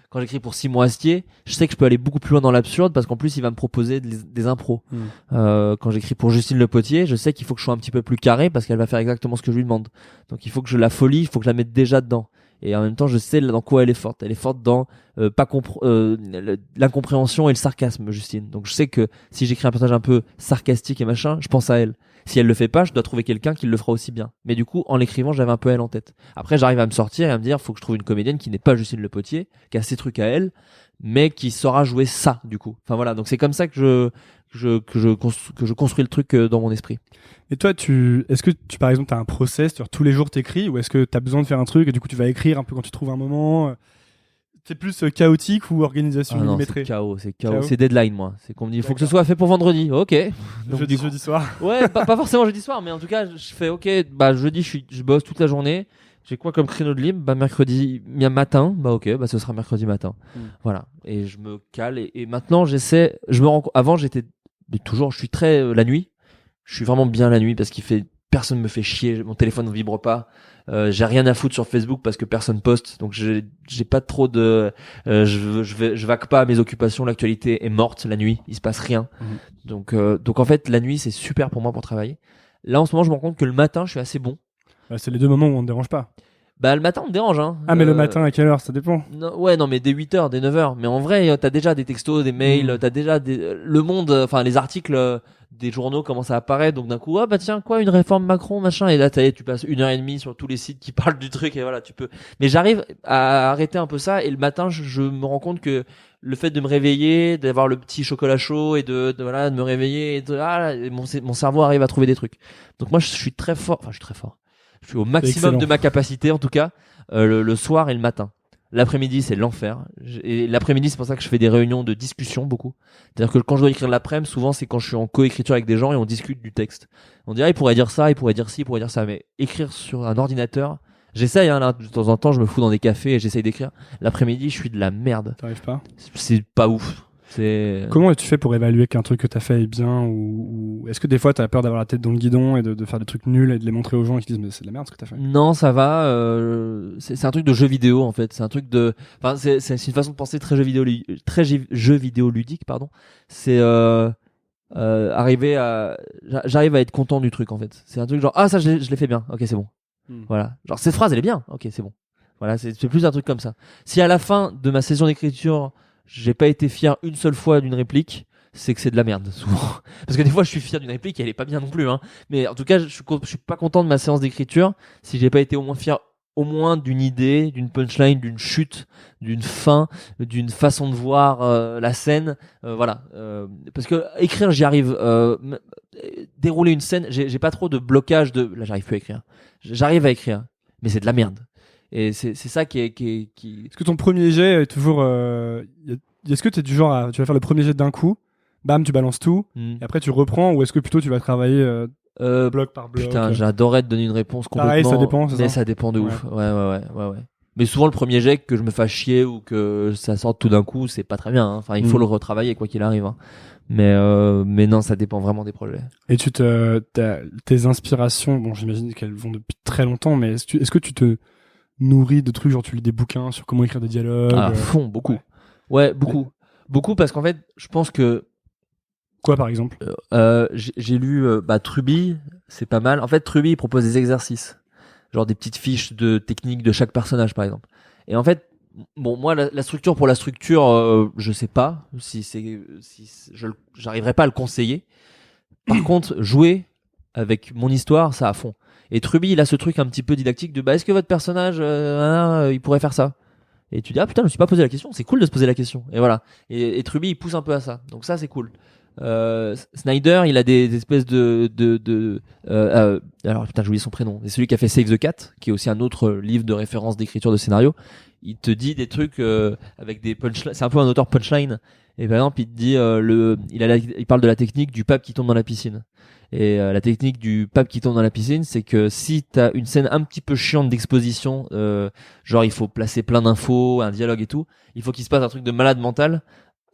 quand j'écris pour Simon Astier, je sais que je peux aller beaucoup plus loin dans l'absurde parce qu'en plus il va me proposer des impros. Quand j'écris pour Justine Le Potier, je sais qu'il faut que je sois un petit peu plus carré parce qu'elle va faire exactement ce que je lui demande. Donc il faut que la folie, il faut que je la mette déjà dedans. Et en même temps, je sais dans quoi elle est forte. Elle est forte dans l'incompréhension et le sarcasme, Justine. Donc je sais que si j'écris un personnage un peu sarcastique et machin, je pense à elle. Si elle le fait pas, je dois trouver quelqu'un qui le fera aussi bien. Mais du coup, en l'écrivant, j'avais un peu elle en tête. Après, j'arrive à me sortir et à me dire, faut que je trouve une comédienne qui n'est pas Justine Le Potier, qui a ses trucs à elle, mais qui saura jouer ça, du coup. Enfin voilà, donc c'est comme ça que je construis le truc dans mon esprit. Et toi, est-ce que tu, par exemple, t'as un process, tous les jours t'écris, ou est-ce que t'as besoin de faire un truc et du coup tu vas écrire un peu quand tu trouves un moment? C'est plus chaotique ou organisation millimétrée? C'est chaos. C'est deadline, moi. C'est qu'on me dit, il faut que ce soit fait pour vendredi. Ok. Donc, jeudi soir. Ouais, pas forcément jeudi soir, mais en tout cas, je fais ok. Bah jeudi, je bosse toute la journée. J'ai quoi comme créneau de libre? Bah mercredi matin. Bah ok, bah ce sera mercredi matin. Voilà. Et je me cale et maintenant j'essaie. Avant j'étais, mais toujours, je suis très la nuit. Je suis vraiment bien la nuit parce personne me fait chier. Mon téléphone ne vibre pas. J'ai rien à foutre sur Facebook parce que personne poste, donc j'ai pas trop de je vaque pas à mes occupations. L'actualité est morte la nuit, il se passe rien. Donc en fait la nuit c'est super pour moi pour travailler. Là en ce moment je me rends compte que le matin je suis assez bon. C'est les deux moments où on ne dérange pas. Bah le matin on me dérange hein. Ah mais le matin à quelle heure? Ça dépend. Non mais dès 8h, dès 9h. Mais en vrai t'as déjà des textos, des mails, t'as déjà le monde, enfin les articles des journaux commencent à apparaître, donc d'un coup ah bah tiens quoi, une réforme Macron machin, et là tu passes 1h30 sur tous les sites qui parlent du truc, et voilà tu peux. Mais j'arrive à arrêter un peu ça, et le matin je me rends compte que le fait de me réveiller, d'avoir le petit chocolat chaud et de me réveiller, et mon cerveau arrive à trouver des trucs. Donc moi je suis très fort, je suis au maximum de ma capacité en tout cas le soir et le matin. L'après-midi, c'est l'enfer. Et l'après-midi, c'est pour ça que je fais des réunions de discussion beaucoup. C'est-à-dire que quand je dois écrire l'après-midi, souvent, c'est quand je suis en coécriture avec des gens et on discute du texte. On dirait, il pourrait dire ça, il pourrait dire ci, il pourrait dire ça. Mais écrire sur un ordinateur, j'essaye, hein, là, de temps en temps, je me fous dans des cafés et j'essaye d'écrire. L'après-midi, je suis de la merde. T'arrives pas? C'est pas ouf. Comment tu fais pour évaluer qu'un truc que t'as fait est bien, ou est-ce que des fois t'as peur d'avoir la tête dans le guidon et de faire des trucs nuls et de les montrer aux gens et qu'ils disent mais c'est de la merde ce que t'as fait? Non, ça va. C'est un truc de jeu vidéo en fait. C'est un truc de. Enfin, c'est une façon de penser très jeu vidéo ludique, pardon. C'est j'arrive à être content du truc en fait. C'est un truc genre ça je l'ai fait bien. Ok, c'est bon. Voilà. Genre cette phrase elle est bien. Ok, c'est bon. Voilà, c'est plus un truc comme ça. Si à la fin de ma session d'écriture j'ai pas été fier une seule fois d'une réplique, c'est que c'est de la merde souvent. Parce que des fois je suis fier d'une réplique et elle est pas bien non plus, hein. Mais en tout cas je suis pas content de ma séance d'écriture si j'ai pas été au moins fier au moins d'une idée, d'une punchline, d'une chute, d'une fin, d'une façon de voir la scène, voilà. Parce que écrire j'y arrive, dérouler une scène, j'ai pas trop de blocage là j'arrive plus à écrire. J'arrive à écrire, mais c'est de la merde. Et c'est ça qui Est-ce que ton premier jet est toujours est-ce que t'es du genre tu vas faire le premier jet d'un coup, bam tu balances tout et après tu reprends, ou est-ce que plutôt tu vas travailler bloc par bloc? Putain, j'adorerais te donner une réponse complètement. Pareil, ça dépend, c'est mais ça dépend de ouf. Ouais. Mais souvent le premier jet, que je me fasse chier ou que ça sorte tout d'un coup, c'est pas très bien, hein. Enfin il faut le retravailler quoi qu'il arrive, hein. Mais non, ça dépend vraiment des projets. Et tes inspirations, bon j'imagine qu'elles vont depuis très longtemps, mais est-ce que tu te nourris de trucs, genre tu lis des bouquins sur comment écrire des dialogues? À fond, beaucoup. Ouais, beaucoup. Beaucoup, parce qu'en fait, je pense que... Quoi, par exemple? J'ai lu Truby, c'est pas mal. En fait, Truby, il propose des exercices. Genre des petites fiches de technique de chaque personnage, par exemple. Et en fait, bon, moi, la structure pour la structure, je sais pas si j'arriverai pas à le conseiller. Par contre, jouer avec mon histoire, ça à fond. Et Truby, il a ce truc un petit peu didactique de est-ce que votre personnage, il pourrait faire ça? Et tu dis putain, je me suis pas posé la question. C'est cool de se poser la question. Et voilà. Et Truby, il pousse un peu à ça. Donc ça, c'est cool. Snyder, il a des espèces alors putain, j'ai oublié son prénom. C'est celui qui a fait Save the Cat, qui est aussi un autre livre de référence d'écriture de scénario. Il te dit des trucs avec des punchlines. C'est un peu un auteur punchline. Et par exemple, il te dit il parle de la technique du pape qui tombe dans la piscine. Et la technique du pape qui tombe dans la piscine, c'est que si t'as une scène un petit peu chiante d'exposition, genre il faut placer plein d'infos, un dialogue et tout, il faut qu'il se passe un truc de malade mental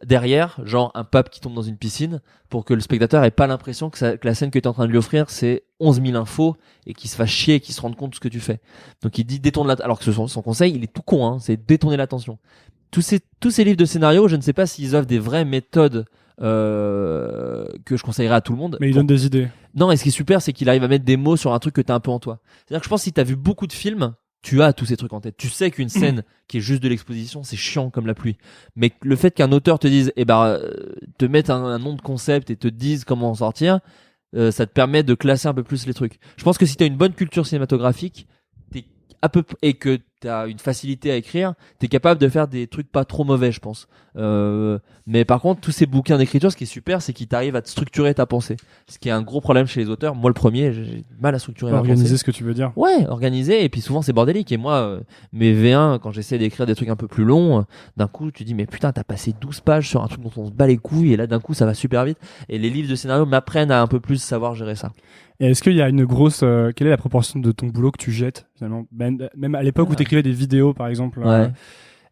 derrière, genre un pape qui tombe dans une piscine, pour que le spectateur ait pas l'impression que la scène que tu es en train de lui offrir, c'est 11 000 infos, et qu'il se fasse chier et qu'il se rende compte de ce que tu fais. Donc il dit détourne alors que son conseil, il est tout con, hein, c'est détourner l'attention. Tous ces livres de scénario, je ne sais pas s'ils offrent des vraies méthodes que je conseillerais à tout le monde. Mais il donne des idées. Non, et ce qui est super, c'est qu'il arrive à mettre des mots sur un truc que t'as un peu en toi. C'est-à-dire que je pense que si t'as vu beaucoup de films, tu as tous ces trucs en tête. Tu sais qu'une scène qui est juste de l'exposition, c'est chiant comme la pluie. Mais le fait qu'un auteur te dise, te mette un nom de concept et te dise comment en sortir, ça te permet de classer un peu plus les trucs. Je pense que si t'as une bonne culture cinématographique, et que t'as une facilité à écrire, t'es capable de faire des trucs pas trop mauvais, je pense. Mais par contre, tous ces bouquins d'écriture, ce qui est super, c'est qu'ils t'arrivent à te structurer ta pensée. Ce qui est un gros problème chez les auteurs. Moi, le premier, j'ai du mal à structurer ma pensée. Organiser ce que tu veux dire. Ouais, organiser, et puis souvent c'est bordélique. Et moi, mes V1, quand j'essaie d'écrire des trucs un peu plus longs, d'un coup, tu dis, mais putain, t'as passé 12 pages sur un truc dont on se bat les couilles, et là, d'un coup, ça va super vite. Et les livres de scénario m'apprennent à un peu plus savoir gérer ça. Et est-ce qu'il y a une grosse... quelle est la proportion de ton boulot que tu jettes, finalement? Même à l'époque où tu écrivais des vidéos, par exemple,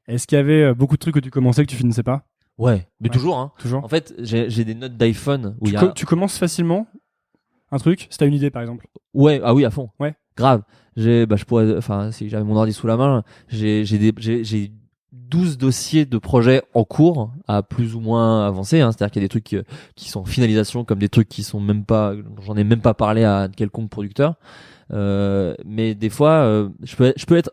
est-ce qu'il y avait beaucoup de trucs que tu commençais que tu finissais pas? Ouais, mais toujours, hein. Toujours. En fait, j'ai des notes d'iPhone où tu commences facilement un truc, si t'as une idée, par exemple. Ouais, ah oui, à fond. Ouais. Grave. Je pourrais, enfin, si j'avais mon ordi sous la main, j'ai 12 dossiers de projets en cours à plus ou moins avancés, hein. C'est-à-dire qu'il y a des trucs qui sont en finalisation, comme des trucs qui sont même pas, j'en ai même pas parlé à quelconque producteur. Mais des fois, je peux être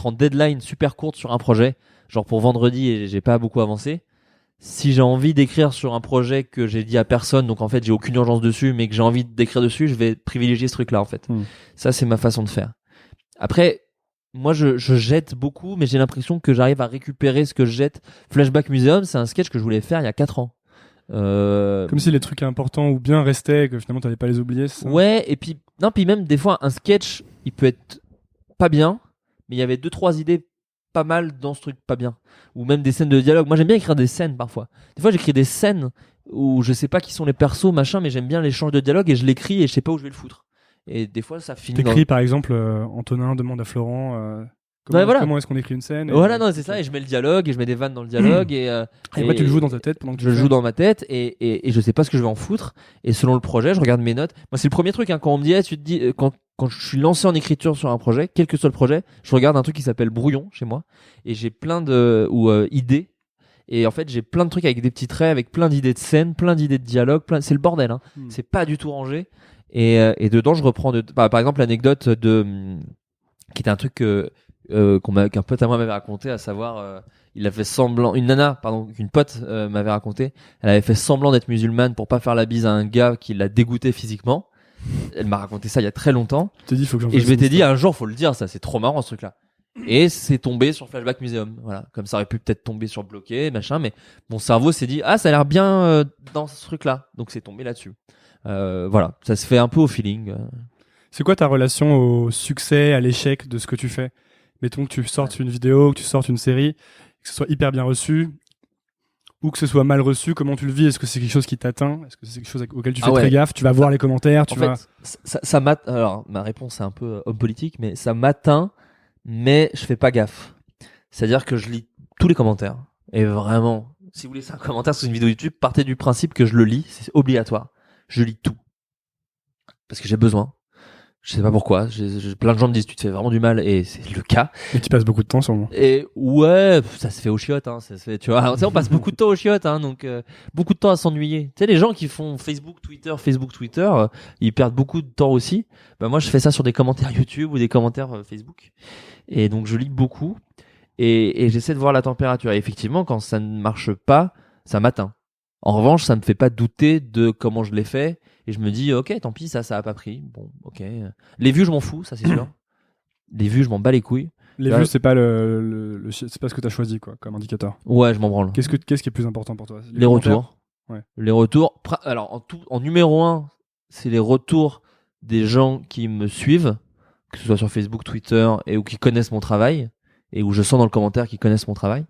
en deadline super courte sur un projet, genre pour vendredi, et j'ai pas beaucoup avancé. Si j'ai envie d'écrire sur un projet que j'ai dit à personne, donc en fait j'ai aucune urgence dessus, mais que j'ai envie d'écrire dessus, je vais privilégier ce truc-là, en fait. Ça, c'est ma façon de faire. Après, moi, je jette beaucoup, mais j'ai l'impression que j'arrive à récupérer ce que je jette. Flashback Museum, c'est un sketch que je voulais faire il y a 4 ans. Comme si les trucs importants ou bien restaient et que finalement t'allais pas les oublier, c'est ça? Ouais, et puis même des fois un sketch, il peut être pas bien, mais il y avait 2-3 idées pas mal dans ce truc pas bien, ou même des scènes de dialogue. Moi, j'aime bien écrire des scènes parfois. Des fois, j'écris des scènes où je sais pas qui sont les persos, machin, mais j'aime bien l'échange de dialogue et je l'écris et je sais pas où je vais le foutre. Et des fois, ça finit. T'écris par exemple, Antonin demande à Florent. Comment est-ce qu'on écrit une scène? Voilà, non, c'est ça, et je mets le dialogue, et je mets des vannes dans le dialogue, et après tu le joues dans ta tête pendant que je le joue dans ma tête, et je sais pas ce que je vais en foutre, et selon le projet, je regarde mes notes. Moi, c'est le premier truc, hein, quand on me dit, tu te dis, quand je suis lancé en écriture sur un projet, quel que soit le projet, je regarde un truc qui s'appelle Brouillon chez moi, et j'ai plein idées, et en fait, j'ai plein de trucs avec des petits traits, avec plein d'idées de scènes, plein d'idées de dialogue, c'est le bordel, hein. C'est pas du tout rangé, et dedans, je reprends par exemple, l'anecdote qui était un truc qu'un pote à moi m'avait raconté, à savoir il a fait semblant, qu'une pote m'avait raconté, elle avait fait semblant d'être musulmane pour pas faire la bise à un gars qui l'a dégoûté physiquement. Elle m'a raconté ça il y a très longtemps, et je m'étais dit un jour faut le dire, ça c'est trop marrant ce truc là, et c'est tombé sur Flashback Museum, voilà, comme ça aurait pu peut-être tomber sur Bloqué machin, mais mon cerveau s'est dit ça a l'air bien dans ce truc là, donc c'est tombé là-dessus. Voilà, ça se fait un peu au feeling. C'est quoi ta relation au succès, à l'échec de ce que tu fais? Mettons que tu sortes une vidéo, que tu sortes une série, que ce soit hyper bien reçu ou que ce soit mal reçu, comment tu le vis? Est-ce que c'est quelque chose qui t'atteint? Est-ce que c'est quelque chose auquel tu fais très gaffe? Tu vas voir les commentaires, alors ma réponse est un peu homme politique, mais ça m'atteint, mais je fais pas gaffe. C'est-à-dire que je lis tous les commentaires. Et vraiment, si vous laissez un commentaire sur une vidéo YouTube, partez du principe que je le lis, c'est obligatoire. Je lis tout. Parce que j'ai besoin. Je sais pas pourquoi. Plein de gens me disent tu te fais vraiment du mal, et c'est le cas. Et tu passes beaucoup de temps sûrement. Et ouais, ça se fait aux chiottes, hein. Ça se fait, tu vois. On passe beaucoup de temps aux chiottes, hein. Donc beaucoup de temps à s'ennuyer. Tu sais, les gens qui font Facebook, Twitter, ils perdent beaucoup de temps aussi. Ben moi, je fais ça sur des commentaires YouTube ou des commentaires Facebook. Et donc je lis beaucoup et j'essaie de voir la température. Et effectivement, quand ça ne marche pas, ça m'atteint. En revanche, ça me fait pas douter de comment je l'ai fait. Et je me dis, ok, tant pis, ça a pas pris. Bon, ok. Les vues, je m'en fous, ça c'est sûr. Les vues, je m'en bats les couilles. Les vues, c'est pas c'est pas ce que t'as choisi, quoi, comme indicateur. Ouais, je m'en branle. Qu'est-ce qui est plus important pour toi? Les retours. Ouais. Les retours. Alors, en numéro 1, c'est les retours des gens qui me suivent, que ce soit sur Facebook, Twitter, ou qui connaissent mon travail, et où je sens dans le commentaire qu'ils connaissent mon travail.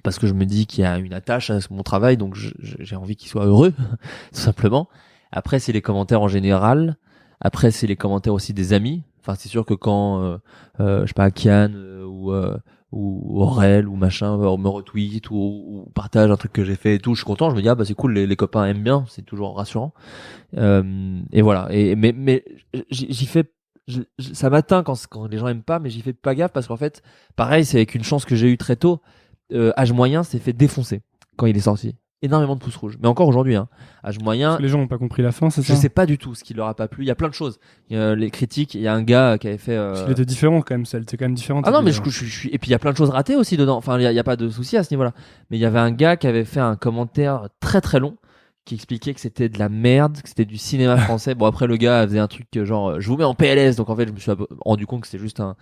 Parce que je me dis qu'il y a une attache à mon travail, donc j'ai envie qu'ils soient heureux, tout simplement. Après, c'est les commentaires en général. Après, c'est les commentaires aussi des amis. Enfin, c'est sûr que quand, je sais pas, Kian ou Aurel ou machin me retweet ou partage un truc que j'ai fait et tout, je suis content. Je me dis c'est cool, les copains aiment bien, c'est toujours rassurant. Et voilà. Mais j'y fais. Ça m'atteint quand les gens aiment pas, mais j'y fais pas gaffe parce qu'en fait, pareil, c'est avec une chance que j'ai eue très tôt. Âge moyen s'est fait défoncer quand il est sorti. Énormément de pouces rouges, mais encore aujourd'hui, hein. Âge moyen. Parce que les gens n'ont pas compris la fin, c'est ça? Je sais pas du tout ce qui leur a pas plu. Il y a plein de choses. Les critiques, il y a un gars qui avait fait. Il était différent quand même, ça était quand même différent. Ah non, mais je suis. Et puis il y a plein de choses ratées aussi dedans. Enfin, il y a pas de souci à ce niveau-là. Mais il y avait un gars qui avait fait un commentaire très très long, qui expliquait que c'était de la merde, que c'était du cinéma français. Bon, après, le gars faisait un truc genre, je vous mets en PLS. Donc, en fait, je me suis rendu compte que c'était juste un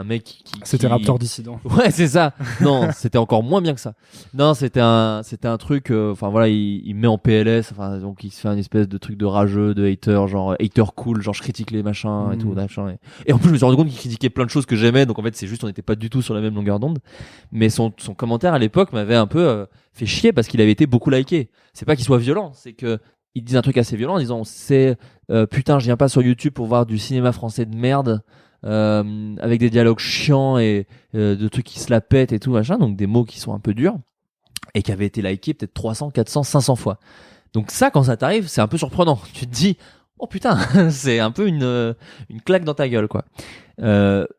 mec C'était Raptor dissident. Ouais, c'est ça. Non, c'était encore moins bien que ça. Non, c'était un truc, enfin, voilà, il met en PLS, enfin, donc il se fait un espèce de truc de rageux, de hater, genre, hater cool, genre, je critique les machins et tout, machin. Et en plus, je me suis rendu compte qu'il critiquait plein de choses que j'aimais. Donc, en fait, c'est juste, on n'était pas du tout sur la même longueur d'onde. Mais son commentaire à l'époque m'avait un peu, fait chier parce qu'il avait été beaucoup liké. C'est pas qu'il soit violent, c'est que il disait un truc assez violent en disant putain, je viens pas sur YouTube pour voir du cinéma français de merde avec des dialogues chiants et de trucs qui se la pètent et tout machin, donc des mots qui sont un peu durs et qui avaient été likés peut-être 300, 400, 500 fois. Donc ça, quand ça t'arrive, c'est un peu surprenant. Tu te dis oh putain, c'est un peu une claque dans ta gueule quoi. La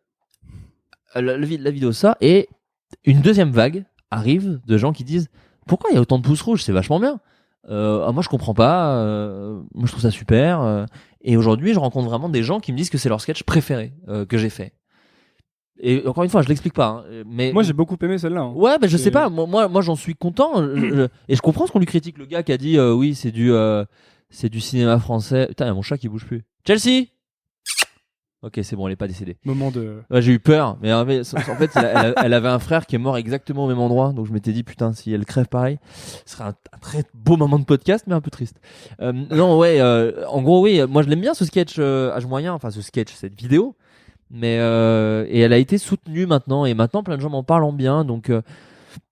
vidéo ça, et une deuxième vague arrive de gens qui disent pourquoi il y a autant de pouces rouges, c'est vachement bien. Moi je comprends pas, moi je trouve ça super. Et aujourd'hui je rencontre vraiment des gens qui me disent que c'est leur sketch préféré que j'ai fait. Et encore une fois je l'explique pas, hein, mais moi j'ai beaucoup aimé celle-là. Hein. Ouais, mais je sais pas, moi j'en suis content. Et je comprends ce qu'on lui critique, le gars qui a dit oui c'est du cinéma français. Putain, il y a mon chat qui bouge plus. Chelsea. Ok, c'est bon, elle est pas décédée. Moment de. Ouais, j'ai eu peur, mais en fait, elle avait un frère qui est mort exactement au même endroit, donc je m'étais dit putain, si elle crève pareil, ce serait un très beau moment de podcast, mais un peu triste. Non, ouais, en gros, oui, moi je l'aime bien ce sketch âge moyen, enfin ce sketch, cette vidéo, mais et elle a été soutenue maintenant, et maintenant plein de gens m'en parlent en bien, donc.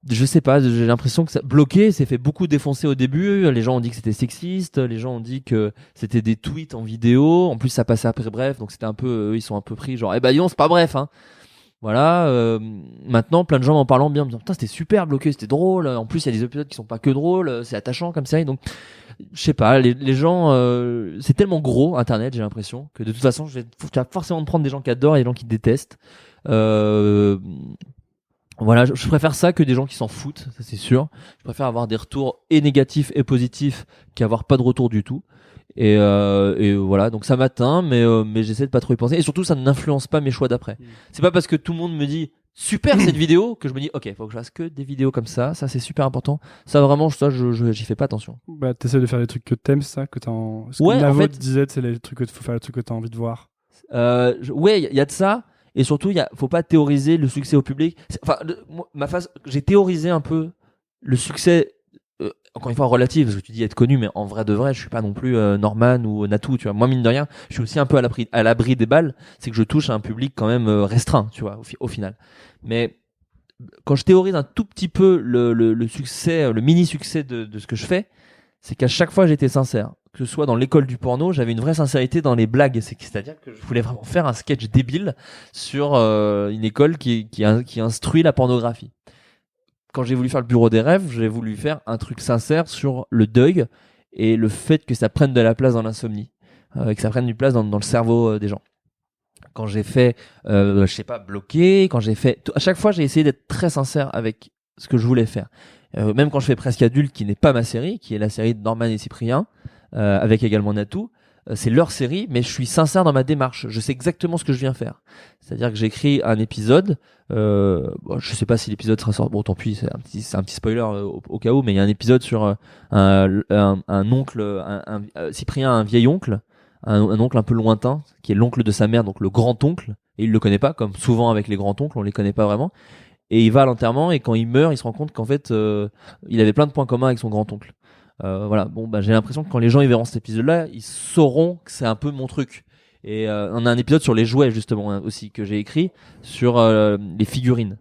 Je sais pas, j'ai l'impression que ça bloqué, s'est fait beaucoup défoncer au début. Les gens ont dit que c'était sexiste, les gens ont dit que c'était des tweets en vidéo. En plus, ça passait après bref, donc c'était un peu, ils sont un peu pris, genre, non, c'est pas bref, hein. Voilà. Maintenant, plein de gens m'en parlant bien, me disant putain, c'était super bloqué, c'était drôle. En plus, il y a des épisodes qui sont pas que drôles, c'est attachant comme série. Donc, je sais pas, les gens, c'est tellement gros Internet, j'ai l'impression que de toute façon, tu vas forcément prendre des gens qui adorent et des gens qui détestent. Voilà, je préfère ça que des gens qui s'en foutent, ça c'est sûr. Je préfère avoir des retours et négatifs et positifs qu'avoir pas de retour du tout. Et voilà, donc ça m'atteint, mais j'essaie de pas trop y penser. Et surtout, ça n'influence pas mes choix d'après. C'est pas parce que tout le monde me dit super cette vidéo que je me dis ok, faut que je fasse que des vidéos comme ça c'est super important. Ça vraiment, j'y fais pas attention. Bah t'essaies de faire les trucs que t'aimes, ça, que ce ouais, que Navo en fait, te disait, c'est les trucs que faut faire, les trucs que t'as envie de voir. Ouais, il y a de ça. Et surtout, faut pas théoriser le succès au public. Enfin, j'ai théorisé un peu le succès, encore une fois relatif, parce que tu dis être connu, mais en vrai de vrai, je suis pas non plus Norman ou Natou, tu vois. Moi, mine de rien, je suis aussi un peu à l'abri des balles. C'est que je touche à un public quand même restreint, tu vois, au final. Mais quand je théorise un tout petit peu le succès, le mini succès de ce que je fais, c'est qu'à chaque fois, j'étais sincère. Que ce soit dans l'école du porno, j'avais une vraie sincérité dans les blagues. C'est-à-dire que je voulais vraiment faire un sketch débile sur une école qui instruit la pornographie. Quand j'ai voulu faire le bureau des rêves, j'ai voulu faire un truc sincère sur le deuil et le fait que ça prenne de la place dans l'insomnie, que ça prenne du place dans le cerveau des gens. Quand j'ai fait, je sais pas, bloqué, quand j'ai fait... À chaque fois, j'ai essayé d'être très sincère avec ce que je voulais faire. Même quand je fais Presque Adulte, qui n'est pas ma série, qui est la série de Norman et Cyprien, avec également Natou, c'est leur série, mais je suis sincère dans ma démarche. Je sais exactement ce que je viens faire. C'est-à-dire que j'écris un épisode. Je sais pas si l'épisode sera sorti. Bon, tant pis, c'est un petit spoiler au cas où, mais il y a un épisode sur un oncle, Cyprien a un vieil oncle, un oncle un peu lointain, qui est l'oncle de sa mère, donc le grand-oncle, et il le connaît pas, comme souvent avec les grands-oncles, on les connaît pas vraiment. Et il va à l'enterrement, et quand il meurt, il se rend compte qu'en fait, il avait plein de points communs avec son grand-oncle. Voilà, bon, j'ai l'impression que quand les gens y verront cet épisode-là, ils sauront que c'est un peu mon truc. Et on a un épisode sur les jouets justement aussi que j'ai écrit sur les figurines,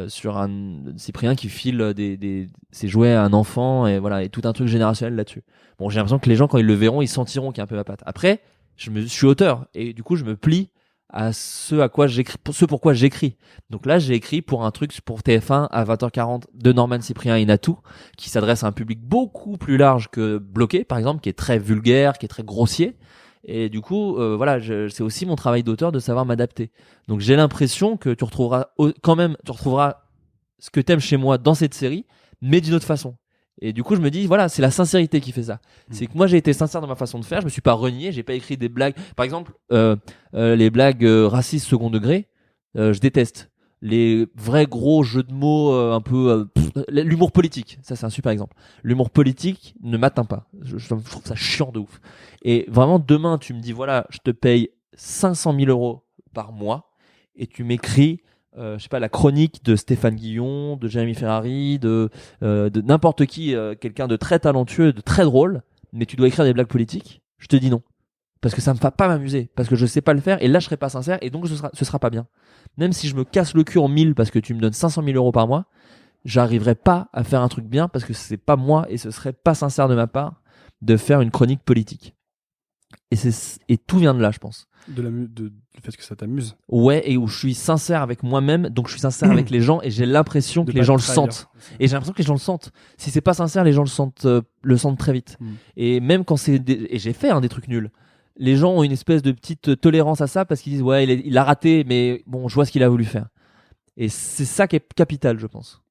sur un Cyprien qui file ses jouets à un enfant et voilà, et tout un truc générationnel là-dessus. Bon, j'ai l'impression que les gens quand ils le verront, ils sentiront qu'il y a un peu ma patte. Après, je suis auteur et du coup je me plie à ce pourquoi j'écris. Donc là, j'ai écrit pour un truc pour TF1 à 20h40 de Norman, Cyprien et Natou, qui s'adresse à un public beaucoup plus large que Bloqué, par exemple, qui est très vulgaire, qui est très grossier. Et du coup, voilà, c'est aussi mon travail d'auteur de savoir m'adapter. Donc j'ai l'impression que tu retrouveras ce que t'aimes chez moi dans cette série, mais d'une autre façon. Et du coup, je me dis, voilà, c'est la sincérité qui fait ça. C'est que moi, j'ai été sincère dans ma façon de faire. Je me suis pas renié. J'ai pas écrit des blagues. Par exemple, les blagues racistes second degré, je déteste. les vrais gros jeux de mots un peu l'humour politique, ça c'est un super exemple. L'humour politique ne m'atteint pas. Je trouve ça chiant de ouf. Et vraiment demain tu me dis voilà, je te paye 500 000 euros par mois et tu m'écris je sais pas, la chronique de Stéphane Guillon, de Jérémy Ferrari, de n'importe qui, quelqu'un de très talentueux, de très drôle, mais tu dois écrire des blagues politiques, je te dis non. Parce que ça me va pas m'amuser, parce que je sais pas le faire, et là je serai pas sincère, et donc ce sera pas bien. Même si je me casse le cul en 1000 parce que tu me donnes 500 000 euros par mois, j'arriverai pas à faire un truc bien parce que c'est pas moi, et ce serait pas sincère de ma part de faire une chronique politique. Et tout vient de là, je pense. Du fait que ça t'amuse. Ouais, et où je suis sincère avec moi-même, donc je suis sincère avec les gens, et j'ai l'impression que les gens le sentent. Et j'ai l'impression que les gens le sentent. Si c'est pas sincère, les gens le sentent très vite. Et même quand et j'ai fait des trucs nuls. Les gens ont une espèce de petite tolérance à ça parce qu'ils disent ouais, il a raté, mais bon, je vois ce qu'il a voulu faire. Et c'est ça qui est capital, je pense.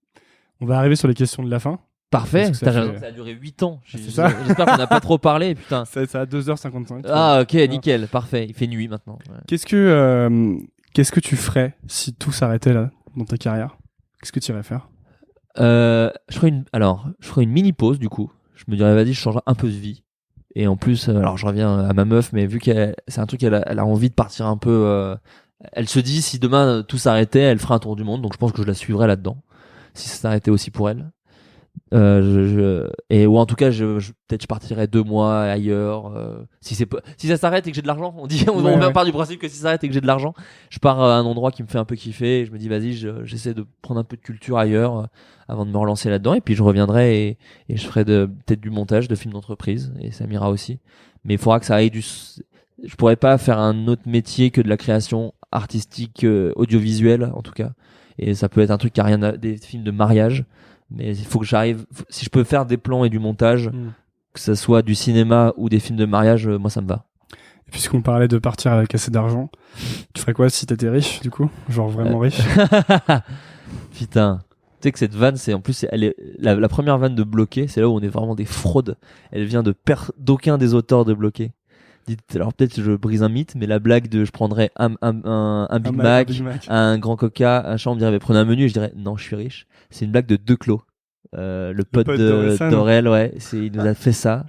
On va arriver sur les questions de la fin. Parfait, ça a duré 8 ans. Ça. J'espère qu'on n'a pas trop parlé, putain. Ça a 2h55. Ah, ok, nickel, parfait. Il fait nuit maintenant. Ouais. Qu'est-ce que tu ferais si tout s'arrêtait là, dans ta carrière? Qu'est-ce que tu irais faire? Je ferais une mini pause, du coup. Je me dirais, vas-y, je changerai un peu de vie. Et en plus, alors je reviens à ma meuf, mais vu c'est un truc qu'elle a envie de partir un peu. Elle se dit, si demain tout s'arrêtait, elle ferait un tour du monde. Donc je pense que je la suivrais là-dedans. Si ça s'arrêtait aussi pour elle. Ou en tout cas peut-être je partirais 2 mois ailleurs si ça s'arrête et que j'ai de l'argent, on part du principe que si ça s'arrête et que j'ai de l'argent, je pars à un endroit qui me fait un peu kiffer et je me dis vas-y, j'essaie de prendre un peu de culture ailleurs avant de me relancer là-dedans, et puis je reviendrai et je ferai peut-être du montage de films d'entreprise, et ça m'ira aussi, mais il faudra que ça aille je pourrais pas faire un autre métier que de la création artistique audiovisuelle en tout cas, et ça peut être un truc qui a rien des films de mariage. Mais il faut que j'arrive, si je peux faire des plans et du montage, que ça soit du cinéma ou des films de mariage, moi ça me va. Et puisqu'on parlait de partir avec assez d'argent, tu ferais quoi si t'étais riche, du coup? Genre vraiment riche? Putain. Tu sais que cette vanne, elle est la première vanne de Bloqué, c'est là où on est vraiment des fraudes. Elle vient d'aucun des auteurs de Bloqué. Alors peut-être que je brise un mythe, mais la blague de je prendrais un Big Mac, un grand Coca, un champ, on me dirait mais prenez un menu, et je dirais non, je suis riche. C'est une blague de Declos, le pote d'Aurel, ouais. Il nous a fait ça.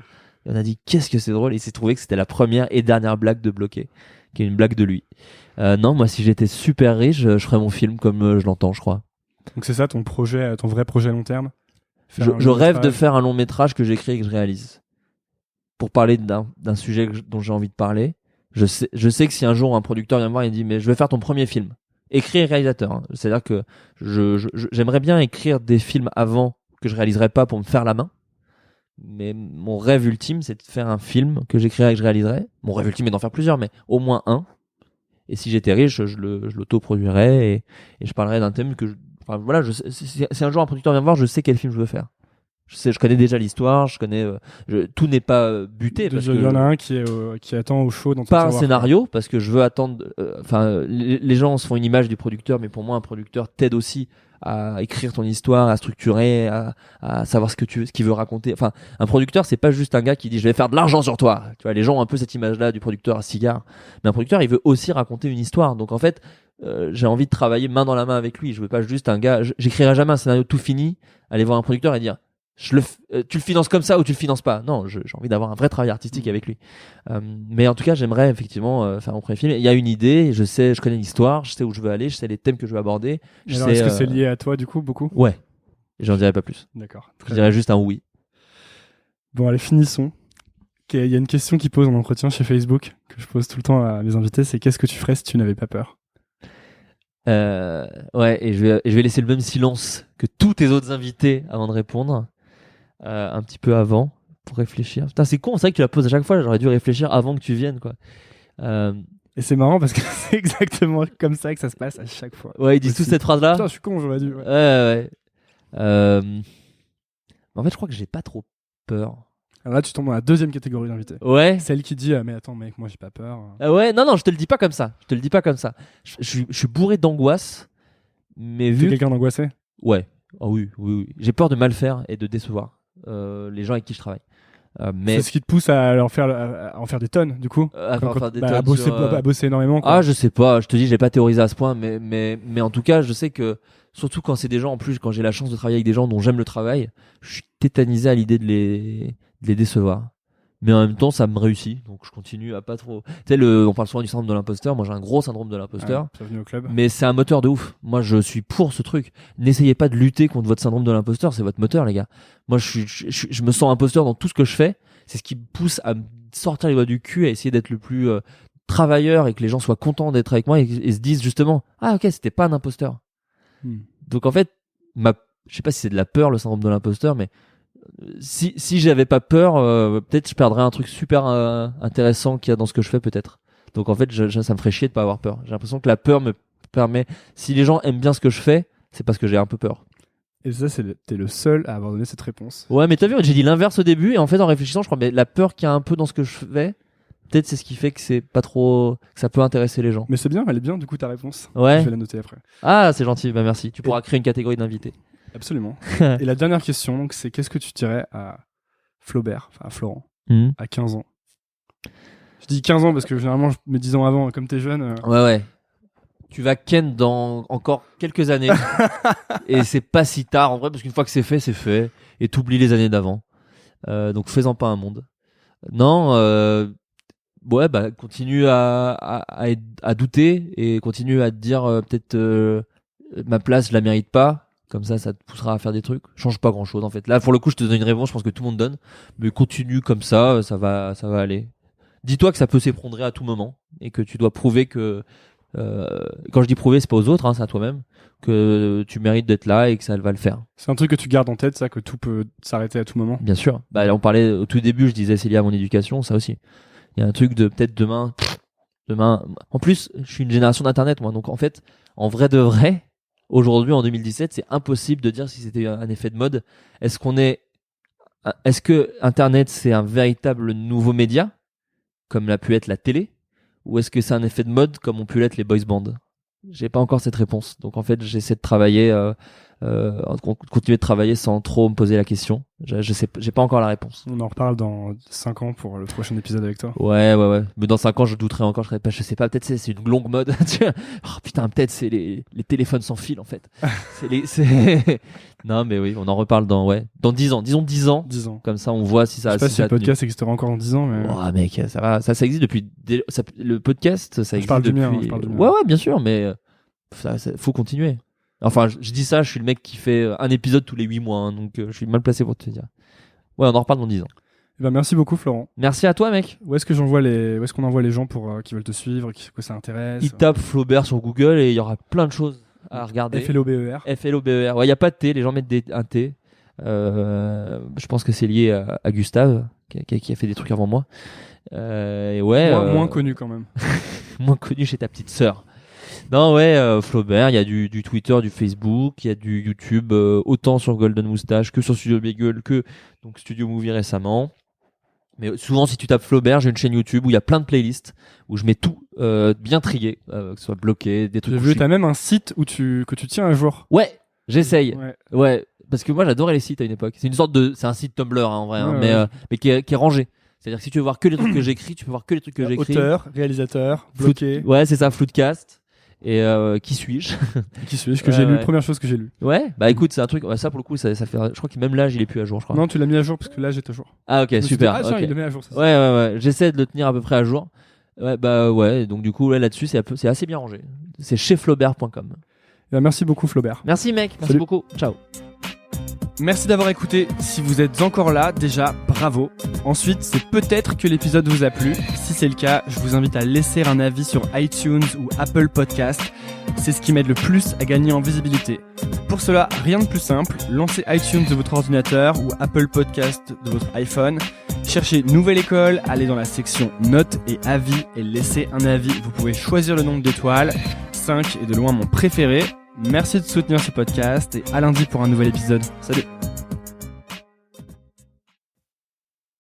Et on a dit qu'est-ce que c'est drôle, et il s'est trouvé que c'était la première et dernière blague de Bloqué, qui est une blague de lui. Non, moi si j'étais super riche, je ferais mon film comme je l'entends, je crois. Donc c'est ça ton vrai projet à long terme? Je rêve de faire un long métrage que j'écris et que je réalise. Pour parler d'un sujet dont j'ai envie de parler. Je sais que si un jour un producteur vient me voir et dit mais je vais faire ton premier film, écrit et réalisateur, hein. C'est-à-dire que j'aimerais bien écrire des films avant que je réaliserai pas pour me faire la main, mais mon rêve ultime c'est de faire un film que j'écrirai et que je réaliserai. Mon rêve ultime est d'en faire plusieurs, mais au moins un. Et si j'étais riche, je l'auto-produirais et je parlerais d'un thème que si un jour un producteur vient me voir, je sais quel film je veux faire. Je connais déjà l'histoire, tout n'est pas buté. Il y en a un qui attend au chaud dans ton pas un scénario, parce que je veux attendre. Les gens se font une image du producteur, mais pour moi, un producteur t'aide aussi à écrire ton histoire, à structurer, à savoir ce qu'il veut raconter. Enfin, un producteur, c'est pas juste un gars qui dit je vais faire de l'argent sur toi. Tu vois, les gens ont un peu cette image-là du producteur à cigare. Mais un producteur, il veut aussi raconter une histoire. Donc en fait, j'ai envie de travailler main dans la main avec lui. Je veux pas juste un gars. J'écrirai jamais un scénario tout fini, aller voir un producteur et dire tu le finances comme ça ou tu le finances pas. Non, j'ai envie d'avoir un vrai travail artistique avec lui. Mais en tout cas, j'aimerais effectivement faire mon premier film. Il y a une idée, je connais l'histoire, je sais où je veux aller, je sais les thèmes que je veux aborder. Est-ce que c'est lié à toi du coup, beaucoup? Ouais. J'en dirais pas plus. D'accord. Je dirais juste un oui. Bon, allez, finissons. Il y a une question qui pose en entretien chez Facebook, que je pose tout le temps à mes invités, c'est qu'est-ce que tu ferais si tu n'avais pas peur? Ouais, et je vais laisser le même silence que tous tes autres invités avant de répondre. Un petit peu avant pour réfléchir. Putain, c'est con, c'est vrai que tu la poses à chaque fois, j'aurais dû réfléchir avant que tu viennes, quoi. Et c'est marrant parce que c'est exactement comme ça que ça se passe à chaque fois. Ouais, ils disent tous cette phrase-là. Putain, je suis con, j'aurais dû. Ouais. En fait, je crois que j'ai pas trop peur. Alors là, tu tombes dans la deuxième catégorie d'invités. Ouais. Celle qui dit mais attends, mec, moi j'ai pas peur. Ouais, non, je te le dis pas comme ça. Je suis bourré d'angoisse, mais vu. T'es quelqu'un d'angoissé? Ouais. Oh oui. J'ai peur de mal faire et de décevoir les gens avec qui je travaille. Mais c'est ce qui te pousse à en faire des tonnes, du coup. À bosser énormément. Quoi. Ah, je sais pas. Je te dis, j'ai pas théorisé à ce point, mais en tout cas, je sais que surtout quand c'est des gens, en plus, quand j'ai la chance de travailler avec des gens dont j'aime le travail, je suis tétanisé à l'idée de les décevoir. Mais en même temps, ça me réussit, donc je continue à pas trop. Tu sais, on parle souvent du syndrome de l'imposteur. Moi, j'ai un gros syndrome de l'imposteur. Bienvenue au club. Mais c'est un moteur de ouf. Moi, je suis pour ce truc. N'essayez pas de lutter contre votre syndrome de l'imposteur. C'est votre moteur, les gars. Moi, je me sens imposteur dans tout ce que je fais. C'est ce qui me pousse à me sortir les doigts du cul, à essayer d'être le plus travailleur et que les gens soient contents d'être avec moi et se disent justement, ah ok, c'était pas un imposteur. Donc en fait, je sais pas si c'est de la peur, le syndrome de l'imposteur, mais si j'avais pas peur, peut-être je perdrais un truc super intéressant qu'il y a dans ce que je fais, peut-être. Donc en fait, ça me ferait chier de pas avoir peur. J'ai l'impression que la peur me permet, si les gens aiment bien ce que je fais, c'est parce que j'ai un peu peur. Et ça, t'es le seul à avoir donné cette réponse. Ouais, mais t'as vu, j'ai dit l'inverse au début, et en fait, en réfléchissant, je crois, mais la peur qu'il y a un peu dans ce que je fais, peut-être c'est ce qui fait que c'est pas trop, que ça peut intéresser les gens. Mais c'est bien, elle est bien, du coup, ta réponse. Ouais. Je vais la noter après. Ah, c'est gentil, bah merci. Tu pourras créer une catégorie d'invités. Absolument. Et la dernière question, donc, c'est qu'est-ce que tu dirais à Flaubert, enfin à Florent, à 15 ans? Je dis 15 ans parce que généralement, je mets 10 ans avant, comme t'es jeune. Ouais. Tu vas ken dans encore quelques années. Et c'est pas si tard, en vrai, parce qu'une fois que c'est fait. Et t'oublies les années d'avant. Donc fais-en pas un monde. Non, ouais, bah, continue à douter et continue à te dire, peut-être, ma place, je la mérite pas. Comme ça te poussera à faire des trucs. Change pas grand chose, en fait. Là, pour le coup, je te donne une réponse, je pense que tout le monde donne. Mais continue comme ça va aller. Dis-toi que ça peut s'effondrer à tout moment. Et que tu dois prouver que, quand je dis prouver, c'est pas aux autres, hein, c'est à toi-même, que tu mérites d'être là et que ça va le faire. C'est un truc que tu gardes en tête, ça, que tout peut s'arrêter à tout moment. Bien sûr. Bah, là, on parlait au tout début, je disais c'est lié à mon éducation, ça aussi. Il y a un truc de peut-être demain. En plus, je suis une génération d'internet, moi, donc en fait, en vrai de vrai, aujourd'hui, en 2017, c'est impossible de dire si c'était un effet de mode. Est-ce que internet, c'est un véritable nouveau média, comme l'a pu être la télé? Ou est-ce que c'est un effet de mode comme ont pu l'être les boys bands? J'ai pas encore cette réponse. Donc en fait, j'essaie de travailler, continuer de travailler sans trop me poser la question. Je sais, j'ai pas encore la réponse. On en reparle dans 5 ans pour le prochain épisode avec toi. Ouais. Mais dans 5 ans, je douterai encore. Je sais pas. Peut-être c'est une longue mode. Oh putain, peut-être c'est les téléphones sans fil en fait. Non, mais oui, on en reparle dans 10 ans. Disons 10 ans. 10 ans. Comme ça, on voit si ça. Je sais pas si le podcast existera encore dans 10 ans, mais. Oh, mec, ça va. Ça existe depuis. Le podcast, ça existe depuis. Je parle du mien. Ouais, bien sûr, mais ça faut continuer. Enfin, je dis ça, je suis le mec qui fait un épisode tous les 8 mois, hein, donc je suis mal placé pour te dire. Ouais, on en reparle dans 10 ans. Eh ben, merci beaucoup, Florent. Merci à toi, mec. Où est-ce qu'on envoie les gens pour qui veulent te suivre, que ça intéresse? Ils tapent Flaubert sur Google et il y aura plein de choses à regarder. FLOBER. FLOBER. Ouais, il y a pas de T, les gens mettent un T. Je pense que c'est lié à Gustave qui a fait des trucs avant moi. Et ouais. Moins connu quand même. Moins connu chez ta petite sœur. Non, Flaubert, il y a du Twitter, du Facebook, il y a du YouTube, autant sur Golden Moustache que sur Studio Bagel, que donc Studio Movie récemment. Mais souvent, si tu tapes Flaubert, j'ai une chaîne YouTube où il y a plein de playlists où je mets tout bien trié, que ce soit bloqué, des trucs. J'ai vu, t'as même un site que tu tiens à jour. Ouais, j'essaye. Ouais, parce que moi j'adorais les sites à une époque. C'est un site Tumblr hein, en vrai, mais qui est rangé. C'est-à-dire que si tu veux voir que les trucs que j'écris, tu peux voir que les trucs que j'écris. Auteur, réalisateur, bloqué. Ouais, c'est ça, Floodcast. Et qui suis-je? Qui suis-je que j'ai lu, première chose que j'ai lu. Ouais, bah écoute, c'est un truc, ça pour le coup, ça fait, je crois que même l'âge il est plus à jour, je crois. Non, tu l'as mis à jour parce que l'âge est à jour. Ah ok, super. Tiens, il le met à jour. Ça, ouais, j'essaie de le tenir à peu près à jour. Ouais, donc du coup là-dessus c'est assez bien rangé. C'est chez flaubert.com. Merci beaucoup Flaubert. Merci mec, merci beaucoup. Ciao. Merci d'avoir écouté. Si vous êtes encore là, déjà, bravo. Ensuite, c'est peut-être que l'épisode vous a plu. Si c'est le cas, je vous invite à laisser un avis sur iTunes ou Apple Podcast. C'est ce qui m'aide le plus à gagner en visibilité. Pour cela, rien de plus simple. Lancez iTunes de votre ordinateur ou Apple Podcast de votre iPhone. Cherchez Nouvelle École, allez dans la section Notes et Avis et laissez un avis. Vous pouvez choisir le nombre d'étoiles. 5 est de loin mon préféré. Merci de soutenir ce podcast et à lundi pour un nouvel épisode. Salut!